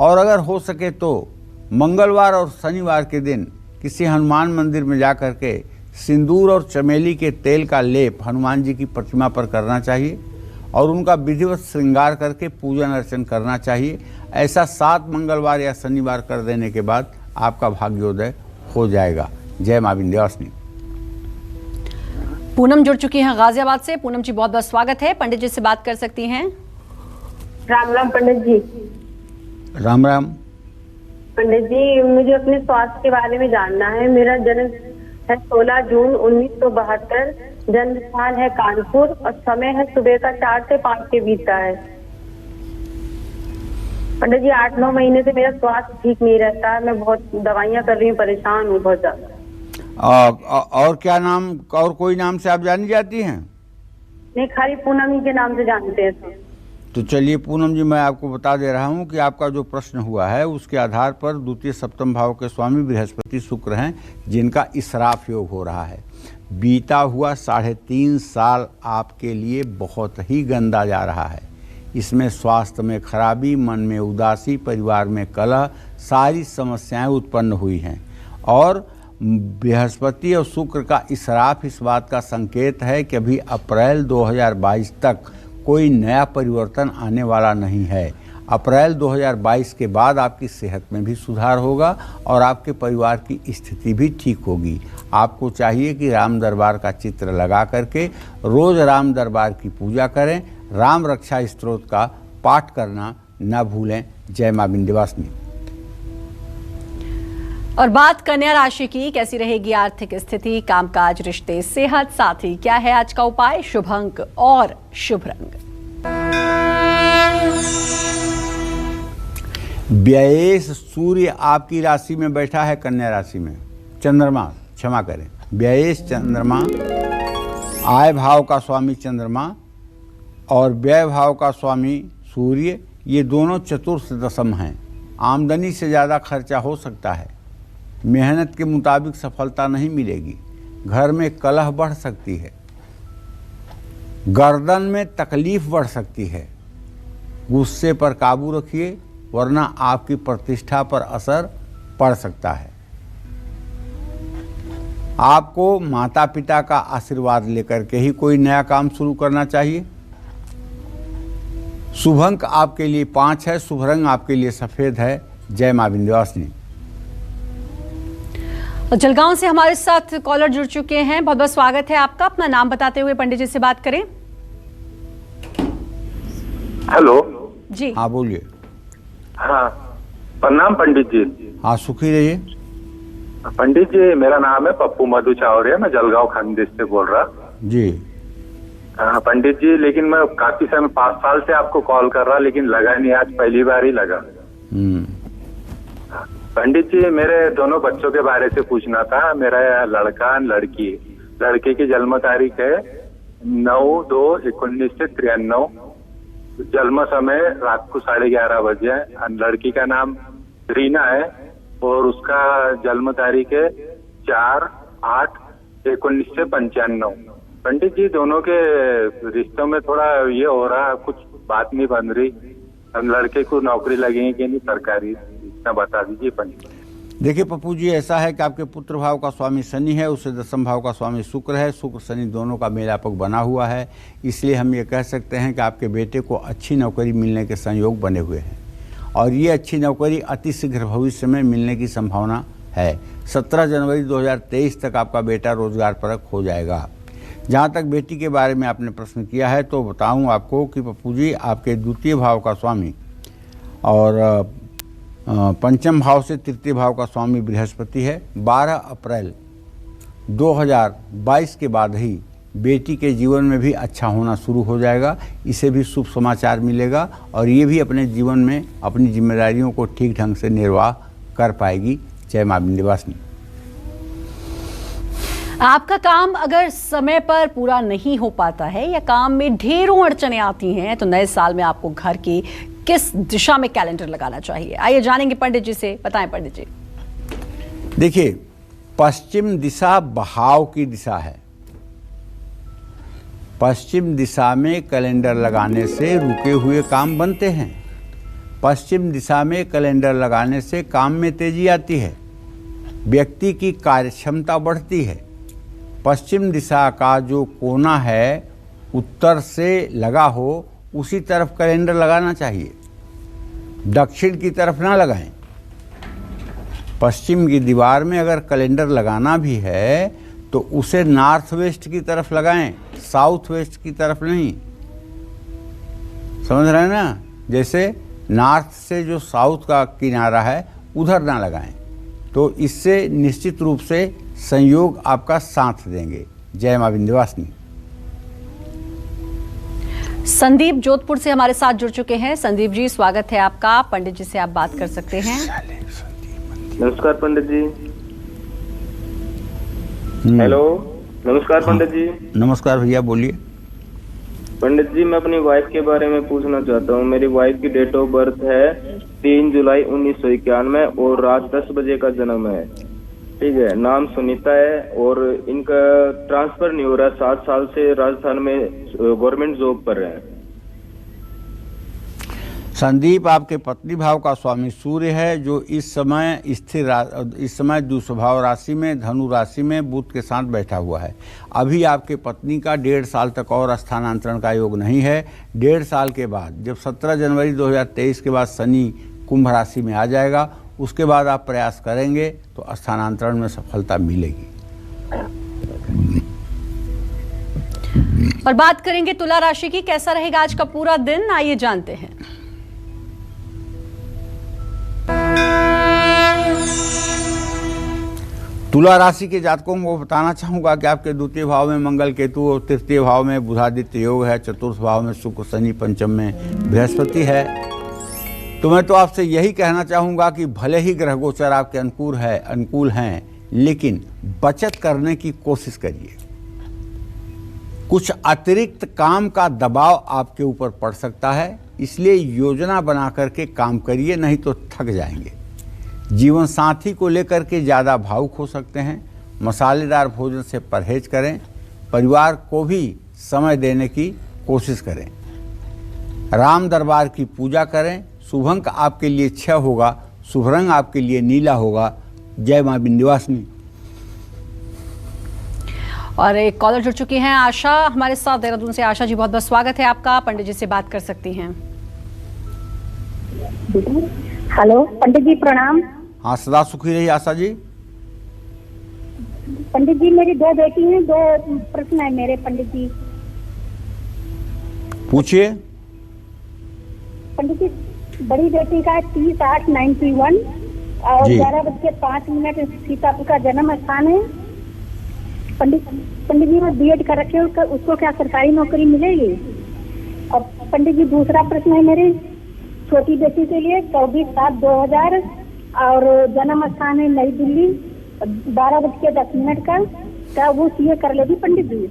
और अगर हो सके तो मंगलवार और शनिवार के दिन किसी हनुमान मंदिर में जा कर के सिंदूर और चमेली के तेल का लेप हनुमान जी की प्रतिमा पर करना चाहिए और उनका विधिवत श्रृंगार करके पूजन अर्चन करना चाहिए। ऐसा 7 मंगलवार या शनिवार कर देने के बाद आपका भाग्योदय हो जाएगा। जय मां विंध्यवासिनी। पूनम जुड़ चुकी हैं गाजियाबाद से। पूनम जी, बहुत बहुत स्वागत है। पंडित जी से बात कर सकती हैं। राम राम पंडित जी। राम राम। पंडित जी, मुझे अपने स्वास्थ्य के बारे में जानना है। मेरा जन्म है 16 जून 1972। जन्म स्थान है कानपुर और समय है सुबह का 4 से 5 के बीच का है। पंडित जी, 8-9 महीने से मेरा स्वास्थ्य ठीक नहीं रहता है। मैं बहुत दवाइयाँ कर रही हूँ, परेशान हूँ बहुत ज्यादा। और क्या नाम, और कोई नाम से आप जानी जाती हैं? नहीं, खाली पूनम ही के नाम से जानते हैं। तो चलिए पूनम जी, मैं आपको बता दे रहा हूं कि आपका जो प्रश्न हुआ है उसके आधार पर द्वितीय सप्तम भाव के स्वामी बृहस्पति शुक्र हैं, जिनका इसराफ योग हो रहा है। बीता हुआ 3.5 साल आपके लिए बहुत ही गंदा जा रहा है। इसमें स्वास्थ्य में खराबी, मन में उदासी, परिवार में कलह, सारी समस्याएं उत्पन्न हुई हैं और बृहस्पति और शुक्र का इसराफ इस बात का संकेत है कि अभी अप्रैल 2022 तक कोई नया परिवर्तन आने वाला नहीं है। अप्रैल 2022 के बाद आपकी सेहत में भी सुधार होगा और आपके परिवार की स्थिति भी ठीक होगी। आपको चाहिए कि राम दरबार का चित्र लगा करके रोज़ राम दरबार की पूजा करें। राम रक्षा स्तोत्र का पाठ करना न भूलें। जय मां विंध्यवासिनी। और बात कन्या राशि की, कैसी रहेगी आर्थिक स्थिति, कामकाज, रिश्ते, सेहत, साथ ही क्या है आज का उपाय, शुभ अंक और शुभ रंग। व्ययेश सूर्य आपकी राशि में बैठा है, कन्या राशि में। चंद्रमा, क्षमा करें, व्ययेश चंद्रमा, आय भाव का स्वामी चंद्रमा और व्यय भाव का स्वामी सूर्य, ये दोनों चतुर्थ दशम हैं। आमदनी से ज़्यादा खर्चा हो सकता है। मेहनत के मुताबिक सफलता नहीं मिलेगी। घर में कलह बढ़ सकती है। गर्दन में तकलीफ बढ़ सकती है। गुस्से पर काबू रखिए, वरना आपकी प्रतिष्ठा पर असर पड़ सकता है। आपको माता पिता का आशीर्वाद लेकर के ही कोई नया काम शुरू करना चाहिए। शुभ अंक आपके लिए 5 है। शुभ रंग आपके लिए सफेद है। जय मां विंध्यवासिनी। जलगांव से हमारे साथ कॉलर जुड़ चुके हैं। बहुत बहुत स्वागत है आपका। अपना नाम बताते हुए पंडित जी से बात करें। हेलो जी। हाँ बोलिए। हाँ, प्रणाम पंडित जी। हाँ सुखी रहिए। पंडित जी, मेरा नाम है पप्पू मधु चावड़िया, मैं जलगांव खानदेश से बोल रहा। जी। हाँ पंडित जी, लेकिन मैं काफी समय 5 साल से आपको कॉल कर रहा, लेकिन लगा नहीं, आज पहली बार ही लगा। पंडित जी, मेरे दोनों बच्चों के बारे से पूछना था। मेरा लड़का लड़की, लड़के की जन्म तारीख है 9/2/1993, जन्म समय रात को 11:30 बजे है। लड़की का नाम रीना है और उसका जन्म तारीख है 4/8/1995। पंडित जी, दोनों के रिश्तों में थोड़ा ये हो रहा, कुछ बात नहीं बन रही। हम लड़के को नौकरी लगेगी कि नहीं सरकारी, इतना बता दीजिए पंडित। देखिए पप्पू जी, ऐसा है कि आपके पुत्र भाव का स्वामी शनि है, उससे दशम भाव का स्वामी शुक्र है। शुक्र शनि दोनों का मेलापक बना हुआ है, इसलिए हम ये कह सकते हैं कि आपके बेटे को अच्छी नौकरी मिलने के संयोग बने हुए हैं और ये अच्छी नौकरी अति शीघ्र भविष्य में मिलने की संभावना है। 17 जनवरी 2023 तक आपका बेटा रोजगार परक हो जाएगा। जहाँ तक बेटी के बारे में आपने प्रश्न किया है तो बताऊँ आपको कि पप्पू जी, आपके द्वितीय भाव का स्वामी और पंचम भाव से तृतीय भाव का स्वामी बृहस्पति है। 12 अप्रैल 2022 के बाद ही बेटी के जीवन में भी अच्छा होना शुरू हो जाएगा, इसे भी शुभ समाचार मिलेगा और ये भी अपने जीवन में अपनी जिम्मेदारियों को ठीक ढंग से निर्वाह कर पाएगी। जय मां विंध्यवासिनी। आपका काम अगर समय पर पूरा नहीं हो पाता है या काम में ढेरों अड़चनें आती हैं तो नए साल में आपको घर की किस दिशा में कैलेंडर लगाना चाहिए, आइए जानेंगे पंडित जी से। बताएं पंडित जी। देखिए, पश्चिम दिशा बहाव की दिशा है। पश्चिम दिशा में कैलेंडर लगाने से रुके हुए काम बनते हैं। पश्चिम दिशा में कैलेंडर लगाने से काम में तेजी आती है, व्यक्ति की कार्यक्षमता बढ़ती है। पश्चिम दिशा का जो कोना है उत्तर से लगा हो, उसी तरफ कैलेंडर लगाना चाहिए, दक्षिण की तरफ ना लगाएं। पश्चिम की दीवार में अगर कैलेंडर लगाना भी है तो उसे नॉर्थ वेस्ट की तरफ लगाएं, साउथ वेस्ट की तरफ नहीं। समझ रहे हैं ना? जैसे नॉर्थ से जो साउथ का किनारा है उधर ना लगाएं, तो इससे निश्चित रूप से संयोग आपका साथ देंगे। जय मां विंध्यवासिनी। संदीप जोधपुर से हमारे साथ जुड़ चुके हैं। संदीप जी, स्वागत है आपका। पंडित जी से आप बात कर सकते हैं। नमस्कार पंडित जी। हेलो, नमस्कार पंडित जी। नमस्कार भैया, बोलिए। पंडित जी, मैं अपनी वाइफ के बारे में पूछना चाहता हूँ। मेरी वाइफ की डेट ऑफ बर्थ है 3 जुलाई 1991 और रात 10 बजे का जन्म है। ठीक है, नाम सुनीता है और इनका ट्रांसफर नहीं हो रहा। 7 साल से राजस्थान में गवर्नमेंट जॉब कर रहे हैं। संदीप, आपके पत्नी भाव का स्वामी सूर्य है, जो इस समय इस समय दुस्वभाव राशि में, धनु राशि में बुध के साथ बैठा हुआ है। अभी आपके पत्नी का 1.5 साल तक और स्थानांतरण का योग नहीं है। 1.5 साल के बाद, जब 17 जनवरी 2023 के बाद शनि कुंभ राशि में आ जाएगा, उसके बाद आप प्रयास करेंगे तो स्थानांतरण में सफलता मिलेगी। और बात करेंगे तुला राशि की, कैसा रहेगा आज का पूरा दिन, आइए जानते हैं। तुला राशि के जातकों को बताना चाहूंगा कि आपके द्वितीय भाव में मंगल केतु और तृतीय भाव में बुधादित्य योग है, चतुर्थ भाव में शुक्र शनि, पंचम में बृहस्पति है। तो मैं तो आपसे यही कहना चाहूँगा कि भले ही ग्रह गोचर आपके अनुकूल हैं, लेकिन बचत करने की कोशिश करिए। कुछ अतिरिक्त काम का दबाव आपके ऊपर पड़ सकता है, इसलिए योजना बना करके काम करिए, नहीं तो थक जाएंगे। जीवन साथी को लेकर के ज़्यादा भावुक हो सकते हैं। मसालेदार भोजन से परहेज करें। परिवार को भी समय देने की कोशिश करें। राम दरबार की पूजा करें। शुभ अंक आपके लिए 6 होगा, शुभ रंग आपके लिए नीला होगा। जय मां विंध्यवासिनी। और एक कॉलर जुड़ चुकी हैं, आशा हमारे साथ देहरादून से। आशा जी, बहुत बहुत स्वागत है आपका। पंडित जी से बात कर सकती हैं। हेलो पंडित जी, प्रणाम। हाँ, सदा सुखी रही आशा जी। पंडित जी, मेरी 2 बेटी हैं, 2 प्रश्न है मेरे पंडित जी। पूछिए। पंडित जी, बड़ी बेटी का 30/8/91 और जी। 11:05 सीतापुर का जन्म स्थान है। पंडित जी, मैं बीएड कर रखे हूँ, उसको क्या सरकारी नौकरी मिलेगी? और पंडित जी, दूसरा प्रश्न है मेरी छोटी बेटी के लिए, 24/7/2000 और जन्म स्थान है नई दिल्ली, 12:10 का। क्या वो सीए कर लेगी पंडित जी?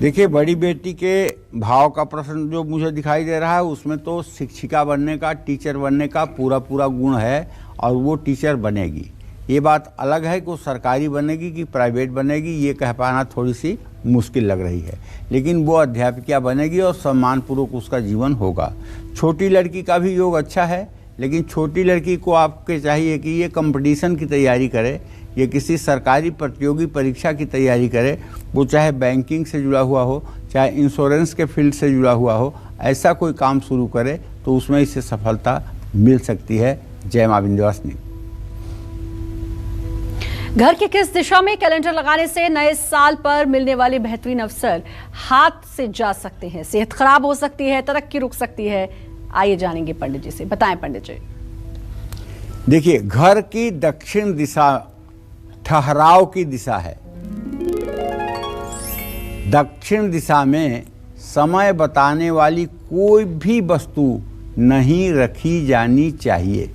देखिए, बड़ी बेटी के भाव का प्रश्न जो मुझे दिखाई दे रहा है उसमें तो शिक्षिका बनने का, टीचर बनने का पूरा पूरा गुण है और वो टीचर बनेगी। ये बात अलग है कि वो सरकारी बनेगी कि प्राइवेट बनेगी, ये कह पाना थोड़ी सी मुश्किल लग रही है, लेकिन वो अध्यापिका बनेगी और सम्मानपूर्वक उसका जीवन होगा। छोटी लड़की का भी योग अच्छा है, लेकिन छोटी लड़की को आपके चाहिए कि ये कंपटीशन की तैयारी करे, ये किसी सरकारी प्रतियोगी परीक्षा की तैयारी करे, वो चाहे बैंकिंग से जुड़ा हुआ हो, चाहे इंश्योरेंस के फील्ड से जुड़ा हुआ हो, ऐसा कोई काम शुरू करे तो उसमें इसे सफलता मिल सकती है। जय मां विंध्यवासिनी। घर की किस दिशा में कैलेंडर लगाने से नए साल पर मिलने वाले बेहतरीन अवसर हाथ से जा सकते हैं? सेहत खराब हो सकती है, तरक्की रुक सकती है। आइए जानेंगे पंडित जी से। बताएं पंडित जी। देखिए, घर की दक्षिण दिशा ठहराव की दिशा है। दक्षिण दिशा में समय बताने वाली कोई भी वस्तु नहीं रखी जानी चाहिए,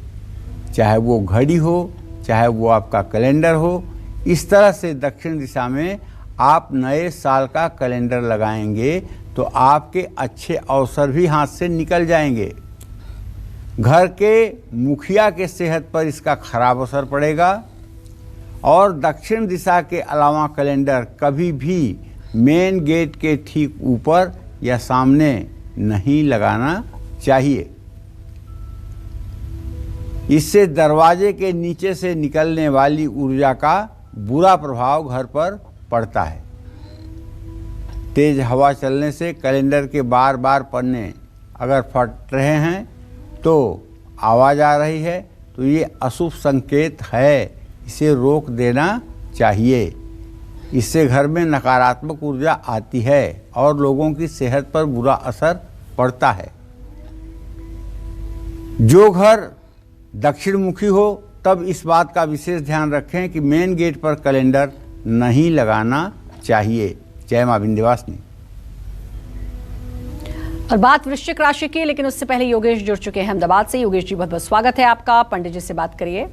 चाहे वो घड़ी हो, चाहे वो आपका कैलेंडर हो। इस तरह से दक्षिण दिशा में आप नए साल का कैलेंडर लगाएंगे तो आपके अच्छे अवसर भी हाथ से निकल जाएंगे। घर के मुखिया के सेहत पर इसका खराब असर पड़ेगा। और दक्षिण दिशा के अलावा कैलेंडर कभी भी मेन गेट के ठीक ऊपर या सामने नहीं लगाना चाहिए। इससे दरवाजे के नीचे से निकलने वाली ऊर्जा का बुरा प्रभाव घर पर पड़ता है। तेज हवा चलने से कैलेंडर के बार बार पन्ने अगर फट रहे हैं तो आवाज़ आ रही है तो ये अशुभ संकेत है, इसे रोक देना चाहिए। इससे घर में नकारात्मक ऊर्जा आती है और लोगों की सेहत पर बुरा असर पड़ता है। जो घर दक्षिण मुखी हो तब इस बात का विशेष ध्यान रखें कि मेन गेट पर कैलेंडर नहीं लगाना चाहिए। जय मां विंध्यवासिनी। और बात वृश्चिक राशि की, लेकिन उससे पहले योगेश जुड़ चुके हैं अहमदाबाद से। योगेश जी, बहुत बहुत स्वागत है आपका। पंडित जी से बात करिए।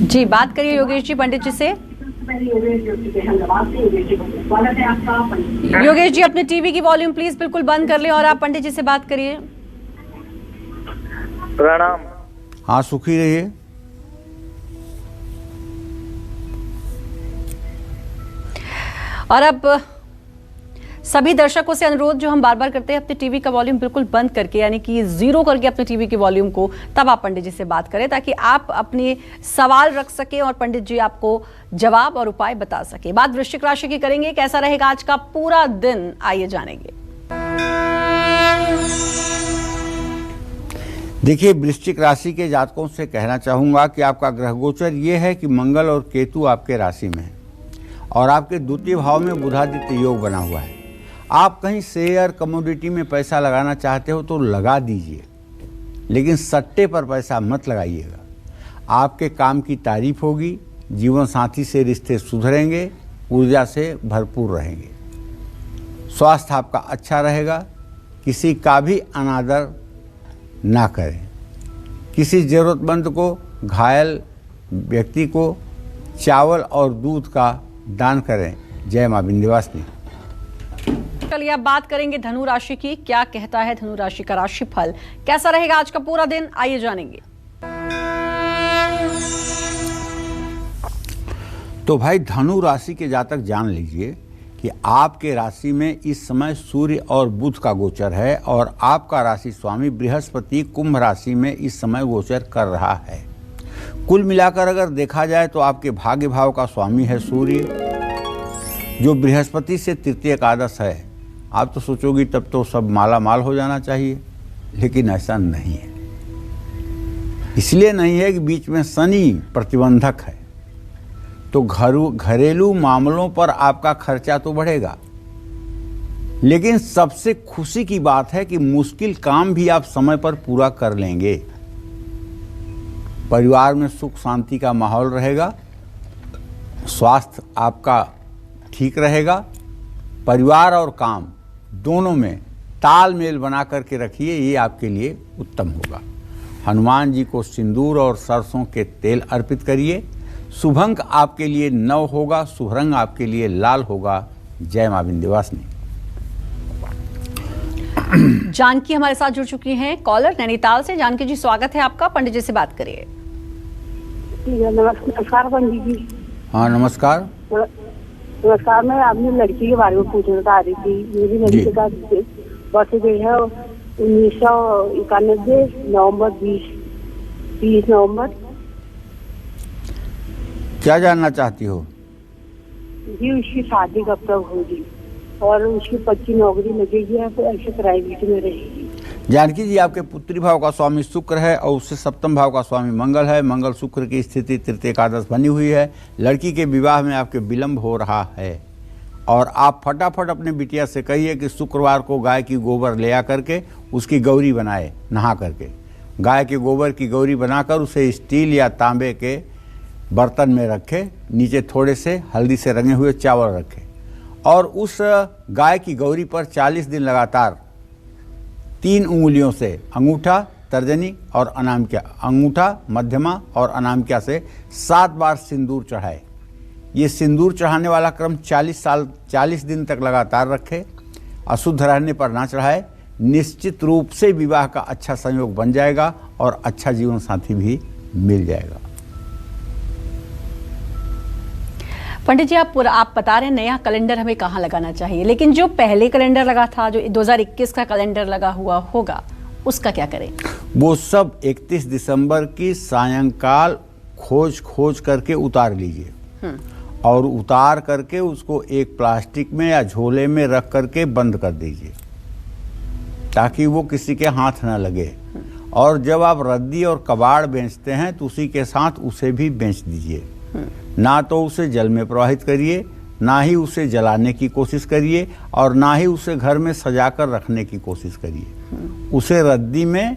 जी, बात करिए योगेश जी पंडित जी से। योगेश जी, अपने टीवी की वॉल्यूम प्लीज बिल्कुल बंद कर लें और आप पंडित जी से बात करिए। प्रणाम। हाँ, सुखी रहिए। और अब सभी दर्शकों से अनुरोध जो हम बार बार करते हैं, अपने टीवी का वॉल्यूम बिल्कुल बंद करके, यानी कि जीरो करके अपने टीवी की वॉल्यूम को, तब आप पंडित जी से बात करें ताकि आप अपने सवाल रख सकें और पंडित जी आपको जवाब और उपाय बता सके। बात वृश्चिक राशि की करेंगे। कैसा रहेगा आज का पूरा दिन, आइए जानेंगे। देखिए, वृश्चिक राशि के जातकों से कहना चाहूंगा कि आपका ग्रह गोचर ये है कि मंगल और केतु आपके राशि में है और आपके द्वितीय भाव में बुधादित्य योग बना हुआ है। आप कहीं शेयर कमोडिटी में पैसा लगाना चाहते हो तो लगा दीजिए, लेकिन सट्टे पर पैसा मत लगाइएगा। आपके काम की तारीफ होगी, जीवन साथी से रिश्ते सुधरेंगे, ऊर्जा से भरपूर रहेंगे। स्वास्थ्य आपका अच्छा रहेगा। किसी का भी अनादर ना करें। किसी ज़रूरतमंद को, घायल व्यक्ति को चावल और दूध का दान करें। जय मां विंध्यवासिनी। चलिए अब बात करेंगे धनु राशि की। क्या कहता है धनु राशि का राशिफल, कैसा रहेगा आज का पूरा दिन, आइए जानेंगे। तो भाई, धनु राशि के जातक जान लीजिए कि आपके राशि में इस समय सूर्य और बुध का गोचर है और आपका राशि स्वामी बृहस्पति कुंभ राशि में इस समय गोचर कर रहा है। कुल मिलाकर अगर देखा जाए तो आपके भाग्य भाव का स्वामी है सूर्य, जो बृहस्पति से तृतीय एकादश है। आप तो सोचोगी तब तो सब माला माल हो जाना चाहिए, लेकिन ऐसा नहीं है। इसलिए नहीं है कि बीच में शनि प्रतिबंधक है, तो घरेलू मामलों पर आपका खर्चा तो बढ़ेगा, लेकिन सबसे खुशी की बात है कि मुश्किल काम भी आप समय पर पूरा कर लेंगे। परिवार में सुख शांति का माहौल रहेगा, स्वास्थ्य आपका ठीक रहेगा। परिवार और काम दोनों में तालमेल बना करके रखिए, ये आपके लिए उत्तम होगा। हनुमान जी को सिंदूर और सरसों के तेल अर्पित करिए। शुभ अंक आपके लिए 9 होगा, शुभ रंग आपके लिए लाल होगा। जय मां विंध्यवासिनी। जानकी हमारे साथ जुड़ चुकी हैं कॉलर नैनीताल से। जानकी जी, स्वागत है आपका, पंडित जी से बात करिए। नमस्कार पंडित जी। हाँ नमस्कार। नमस्कार, मैं अपनी लड़की के बारे में पूछना चाह रही थी। मेरी लड़की का बर्थडे है 1991 नवंबर 20 नवंबर। क्या जानना चाहती हो? जी उसकी शादी कब तक होगी और उसकी पक्की नौकरी लगेगी या फिर ऐसे प्राइवेट में रहेगी? जानकी जी, आपके पुत्री भाव का स्वामी शुक्र है और उससे सप्तम भाव का स्वामी मंगल है। मंगल शुक्र की स्थिति तृतीय एकादश बनी हुई है। लड़की के विवाह में आपके विलंब हो रहा है और आप फटाफट अपने बिटिया से कहिए कि शुक्रवार को गाय की गोबर ले आ करके उसकी गौरी बनाए, नहा करके गाय के गोबर की गौरी बनाकर उसे स्टील या तांबे के बर्तन में रखे, नीचे थोड़े से हल्दी से रंगे हुए चावल रखे और उस गाय की गौरी पर 40 दिन लगातार 3 उंगलियों से अंगूठा, तर्जनी और अनामिका, अंगूठा, मध्यमा और अनामिका से 7 बार सिंदूर चढ़ाए। ये सिंदूर चढ़ाने वाला क्रम 40 दिन तक लगातार रखे। अशुद्ध रहने पर ना चढ़ाए। निश्चित रूप से विवाह का अच्छा संयोग बन जाएगा और अच्छा जीवन साथी भी मिल जाएगा। पंडित जी, आप बता रहे हैं नया कैलेंडर हमें कहाँ लगाना चाहिए, लेकिन जो पहले कैलेंडर लगा था, जो 2021 का कैलेंडर लगा हुआ होगा, उसका क्या करें? वो सब 31 दिसंबर की सायंकाल खोज करके उतार लीजिए और उतार करके उसको एक प्लास्टिक में या झोले में रख करके बंद कर दीजिए ताकि वो किसी के हाथ न लगे। और जब आप रद्दी और कबाड़ बेचते हैं तो उसी के साथ उसे भी बेच दीजिए। ना तो उसे जल में प्रवाहित करिए, ना ही उसे जलाने की कोशिश करिए और ना ही उसे घर में सजाकर रखने की कोशिश करिए। उसे रद्दी में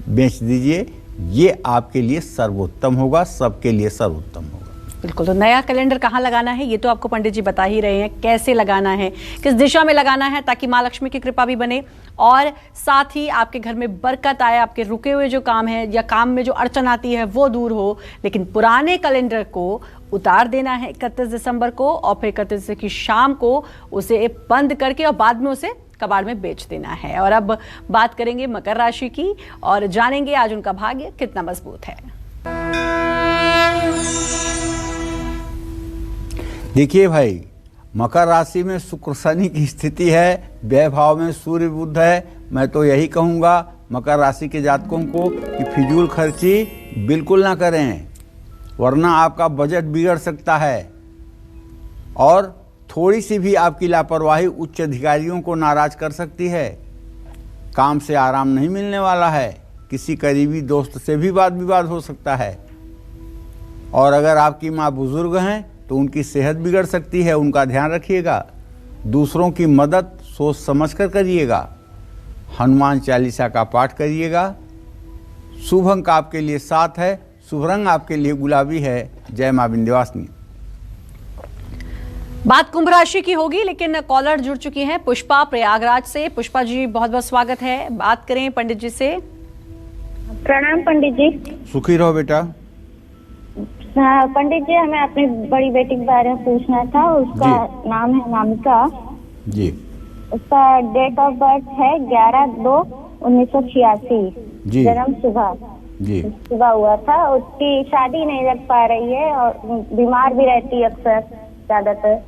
बेच दीजिए। ये आपके लिए सर्वोत्तम होगा, सबके लिए सर्वोत्तम होगा। बिल्कुल। तो नया कैलेंडर कहाँ लगाना है ये तो आपको पंडित जी बता ही रहे हैं, कैसे लगाना है, किस दिशा में लगाना है ताकि माँ लक्ष्मी की कृपा भी बने और साथ ही आपके घर में बरकत आए, आपके रुके हुए जो काम है या काम में जो अड़चन आती है वो दूर हो। लेकिन पुराने कैलेंडर को उतार देना है 31 दिसंबर को और फिर 31 की शाम को उसे बंद करके और बाद में उसे कबाड़ में बेच देना है। और अब बात करेंगे मकर राशि की और जानेंगे आज उनका भाग्य कितना मजबूत है। देखिए भाई, मकर राशि में शुक्र शनि की स्थिति है, व्यय भाव में सूर्य बुध है। मैं तो यही कहूँगा मकर राशि के जातकों को कि फिजूल खर्ची बिल्कुल ना करें, वरना आपका बजट बिगड़ सकता है और थोड़ी सी भी आपकी लापरवाही उच्च अधिकारियों को नाराज कर सकती है। काम से आराम नहीं मिलने वाला है, किसी करीबी दोस्त से भी वाद विवाद हो सकता है और अगर आपकी माँ बुजुर्ग हैं तो उनकी सेहत बिगड़ सकती है, उनका ध्यान रखिएगा। दूसरों की मदद सोच समझ कर करिएगा। हनुमान चालीसा का पाठ करिएगा। शुभ अंक आपके लिए 7 है, शुभ रंग आपके लिए गुलाबी है। जय मां विंध्यवासिनी। बात कुंभ राशि की होगी, लेकिन कॉलर जुड़ चुकी हैं पुष्पा प्रयागराज से। पुष्पा जी, बहुत बहुत स्वागत है। बात करें पंडित जी से। प्रणाम पंडित जी। सुखी रहो बेटा। हाँ पंडित जी, हमें अपनी बड़ी बेटी के बारे में पूछना था। उसका नाम है नामिका जी। उसका डेट ऑफ बर्थ है 11/2/1986 जी। जन्म सुबह हुआ था। उसकी शादी नहीं लग पा रही है और बीमार भी रहती है अक्सर ज्यादातर।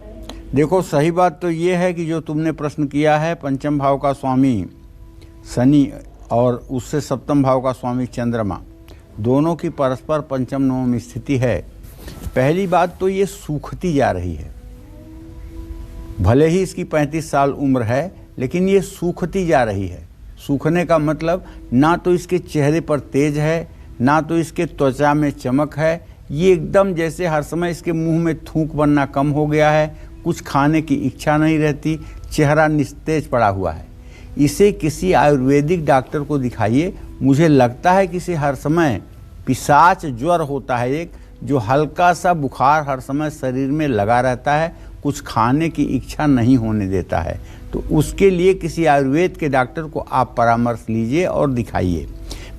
देखो, सही बात तो ये है कि जो तुमने प्रश्न किया है, पंचम भाव का स्वामी शनि और उससे सप्तम भाव का स्वामी चंद्रमा, दोनों की परस्पर पंचम नवम स्थिति है। पहली बात तो ये सूखती जा रही है। भले ही इसकी 35 साल उम्र है, लेकिन ये सूखती जा रही है। सूखने का मतलब ना तो इसके चेहरे पर तेज है, ना तो इसके त्वचा में चमक है। ये एकदम जैसे हर समय इसके मुंह में थूक बनना कम हो गया है, कुछ खाने की इच्छा नहीं रहती, चेहरा निस्तेज पड़ा हुआ है। इसे किसी आयुर्वेदिक डॉक्टर को दिखाइए। मुझे लगता है कि इसे हर समय पिशाच ज्वर होता है, एक जो हल्का सा बुखार हर समय शरीर में लगा रहता है, कुछ खाने की इच्छा नहीं होने देता है। तो उसके लिए किसी आयुर्वेद के डॉक्टर को आप परामर्श लीजिए और दिखाइए।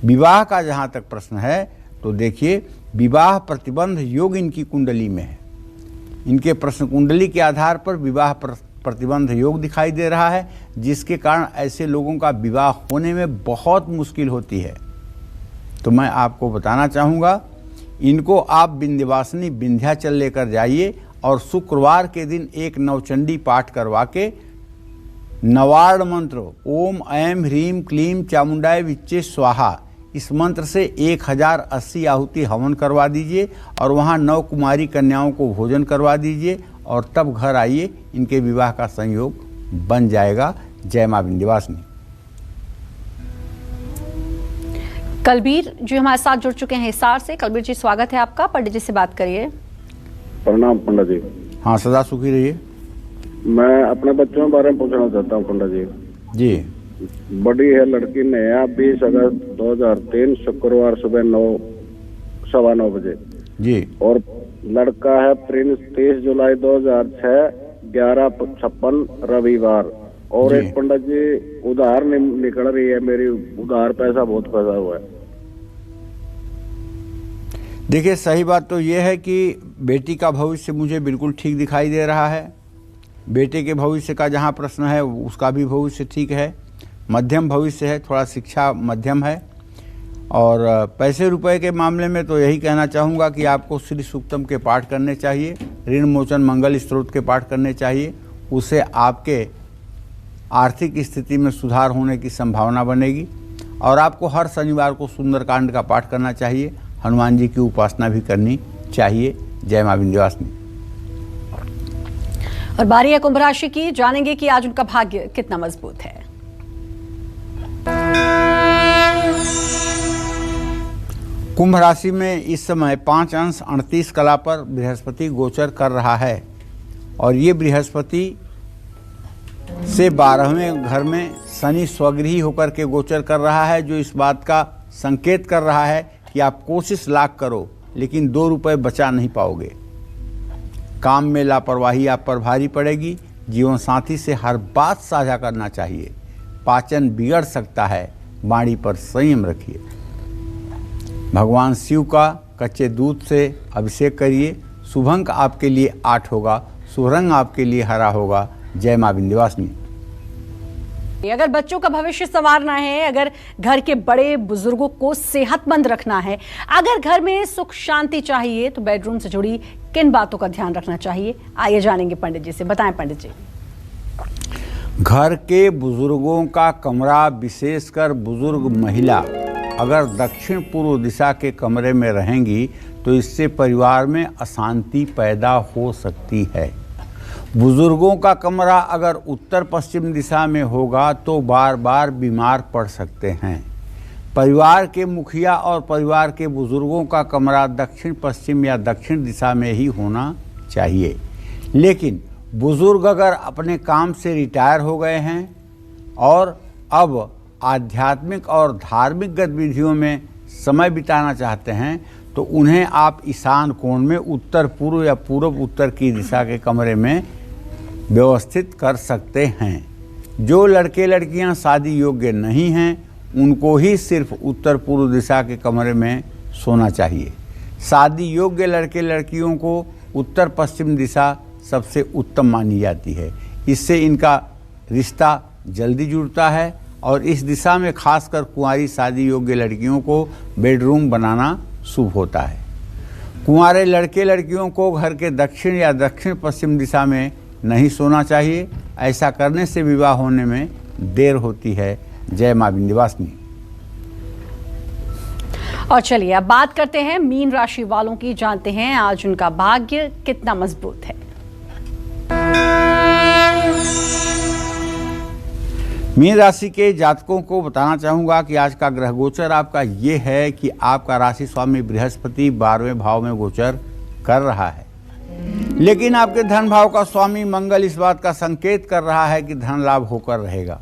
विवाह का जहाँ तक प्रश्न है तो देखिए, विवाह प्रतिबंध योग इनकी कुंडली में है। इनके प्रश्न कुंडली के आधार पर विवाह प्रतिबंध योग दिखाई दे रहा है, जिसके कारण ऐसे लोगों का विवाह होने में बहुत मुश्किल होती है। तो मैं आपको बताना चाहूँगा, इनको आप विंध्यवासिनी विंध्याचल लेकर जाइए और शुक्रवार के दिन एक नवचंडी पाठ करवा के नवार्ण मंत्र ओम ऐं ह्रीं क्लीं चामुंडाय विच्चे स्वाहा, इस मंत्र से 1080 आहुति हवन करवा दीजिए और वहाँ 9 कुमारी कन्याओं को भोजन करवा दीजिए और तब घर आइए, इनके विवाह का संयोग बन जाएगा। जय मां विंध्यवासिनी। कलबीर जी हमारे साथ जुड़ चुके हैं हिसार से। कलबीर जी स्वागत है आपका, पंडित जी से बात करिए। प्रणाम पंडित जी। हाँ, सदा सुखी रहिए। मैं अपने बच्चों के बारे में पूछना चाहता हूँ पंडित जी। जी। बड़ी है लड़की नया 20 अगस्त 2003 शुक्रवार सुबह 9:15 बजे जी। और लड़का है प्रिंस 23 जुलाई 2006 11:56 रविवार। और एक पंडित जी उधार निकल रही है मेरी, उधार पैसा बहुत फंसा हुआ है। देखिए, सही बात तो ये है कि बेटी का भविष्य मुझे बिल्कुल ठीक दिखाई दे रहा है। बेटे के भविष्य का जहाँ प्रश्न है उसका भी भविष्य ठीक है, मध्यम भविष्य है, थोड़ा शिक्षा मध्यम है। और पैसे रुपए के मामले में तो यही कहना चाहूँगा कि आपको श्री सूक्तम के पाठ करने चाहिए, ऋण मोचन मंगल स्त्रोत के पाठ करने चाहिए। उससे आपके आर्थिक स्थिति में सुधार होने की संभावना बनेगी। और आपको हर शनिवार को सुंदरकांड का पाठ करना चाहिए, हनुमान जी की उपासना भी करनी चाहिए। जय मां विंध्यवासिनी। और बारी है कुंभ राशि की, जानेंगे कि आज उनका भाग्य कितना मजबूत है। कुंभ राशि में इस समय 5 अंश 38 कला पर बृहस्पति गोचर कर रहा है और ये बृहस्पति से 12वें घर में शनि स्वगृही होकर के गोचर कर रहा है, जो इस बात का संकेत कर रहा है कि आप कोशिश लाख करो लेकिन 2 रुपए बचा नहीं पाओगे। काम में लापरवाही आप पर भारी पड़ेगी। जीवन साथी से हर बात साझा करना चाहिए। पाचन बिगड़ सकता है, वाणी पर संयम रखिए। भगवान शिव का कच्चे दूध से अभिषेक करिए। शुभ अंक आपके लिए 8 होगा, शुभ रंग आपके लिए हरा होगा। जय मां विंध्यवासिनी। अगर बच्चों का भविष्य संवारना है, अगर घर के बड़े बुजुर्गों को सेहतमंद रखना है, अगर घर में सुख शांति चाहिए, तो बेडरूम से जुड़ी किन बातों का ध्यान रखना चाहिए, आइए जानेंगे पंडित जी से। बताएं पंडित जी। घर के बुजुर्गों का कमरा, विशेषकर बुजुर्ग महिला अगर दक्षिण पूर्व दिशा के कमरे में रहेंगी तो इससे परिवार में अशांति पैदा हो सकती है। बुजुर्गों का कमरा अगर उत्तर पश्चिम दिशा में होगा तो बार बार बीमार पड़ सकते हैं। परिवार के मुखिया और परिवार के बुजुर्गों का कमरा दक्षिण पश्चिम या दक्षिण दिशा में ही होना चाहिए। लेकिन बुजुर्ग अगर अपने काम से रिटायर हो गए हैं और अब आध्यात्मिक और धार्मिक गतिविधियों में समय बिताना चाहते हैं तो उन्हें आप ईशान कोण में उत्तर पूर्व या पूर्व उत्तर की दिशा के कमरे में व्यवस्थित कर सकते हैं। जो लड़के लड़कियां शादी योग्य नहीं हैं उनको ही सिर्फ उत्तर पूर्व दिशा के कमरे में सोना चाहिए। शादी योग्य लड़के लड़कियों को उत्तर पश्चिम दिशा सबसे उत्तम मानी जाती है। इससे इनका रिश्ता जल्दी जुड़ता है और इस दिशा में खासकर कुंवारी शादी योग्य लड़कियों को बेडरूम बनाना शुभ होता है। कुंवारे लड़के लड़कियों को घर के दक्षिण या दक्षिण पश्चिम दिशा में नहीं सोना चाहिए। ऐसा करने से विवाह होने में देर होती है। जय मां विंध्यवासिनी। और चलिए अब बात करते हैं मीन राशि वालों की, जानते हैं आज उनका भाग्य कितना मजबूत है। मीन राशि के जातकों को बताना चाहूँगा कि आज का ग्रह गोचर आपका ये है कि आपका राशि स्वामी बृहस्पति 12वें भाव में गोचर कर रहा है। लेकिन आपके धन भाव का स्वामी मंगल इस बात का संकेत कर रहा है कि धन लाभ होकर रहेगा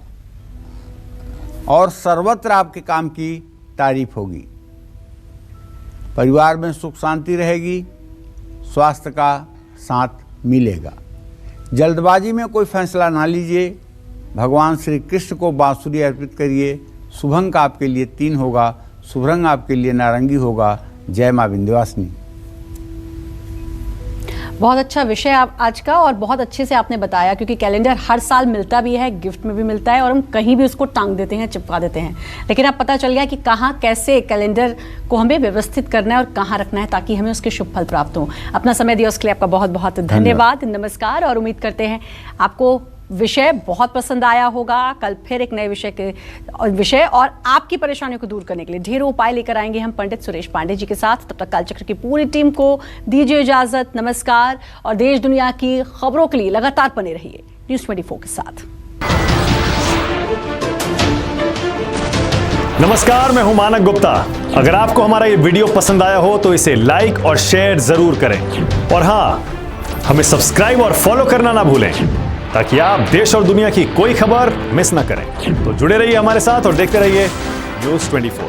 और सर्वत्र आपके काम की तारीफ होगी। परिवार में सुख शांति रहेगी, स्वास्थ्य का साथ मिलेगा। जल्दबाजी में कोई फैसला ना लीजिए। भगवान श्री कृष्ण को बांसुरी अर्पित करिए। शुभ अंक आपके लिए 3 होगा, शुभ रंग आपके लिए नारंगी होगा। जय मां विंध्यवासिनी। बहुत अच्छा विषय आप आज का, और बहुत अच्छे से आपने बताया, क्योंकि कैलेंडर हर साल मिलता भी है, गिफ्ट में भी मिलता है, और हम कहीं भी उसको टांग देते हैं, चिपका देते हैं। लेकिन अब पता चल गया कि कहाँ कैसे कैलेंडर को हमें व्यवस्थित करना है और कहाँ रखना है ताकि हमें उसके शुभ फल प्राप्त हो। अपना समय दिया उसके लिए आपका बहुत बहुत धन्यवाद। नमस्कार। और उम्मीद करते हैं आपको विषय बहुत पसंद आया होगा। कल फिर एक नए विषय और आपकी परेशानियों को दूर करने के लिए ढेरों उपाय लेकर आएंगे हम पंडित सुरेश पांडे जी के साथ। तब तक कालचक्र की पूरी टीम को दीजिए इजाजत। नमस्कार। और देश दुनिया की खबरों के लिए लगातार बने रहिए न्यूज़ 24 के साथ। नमस्कार, मैं हूं मानक गुप्ता। अगर आपको हमारा ये वीडियो पसंद आया हो तो इसे लाइक और शेयर जरूर करें, और हाँ, हमें सब्सक्राइब और फॉलो करना ना भूलें ताकि आप देश और दुनिया की कोई खबर मिस ना करें। तो जुड़े रहिए हमारे साथ और देखते रहिए न्यूज़ 24।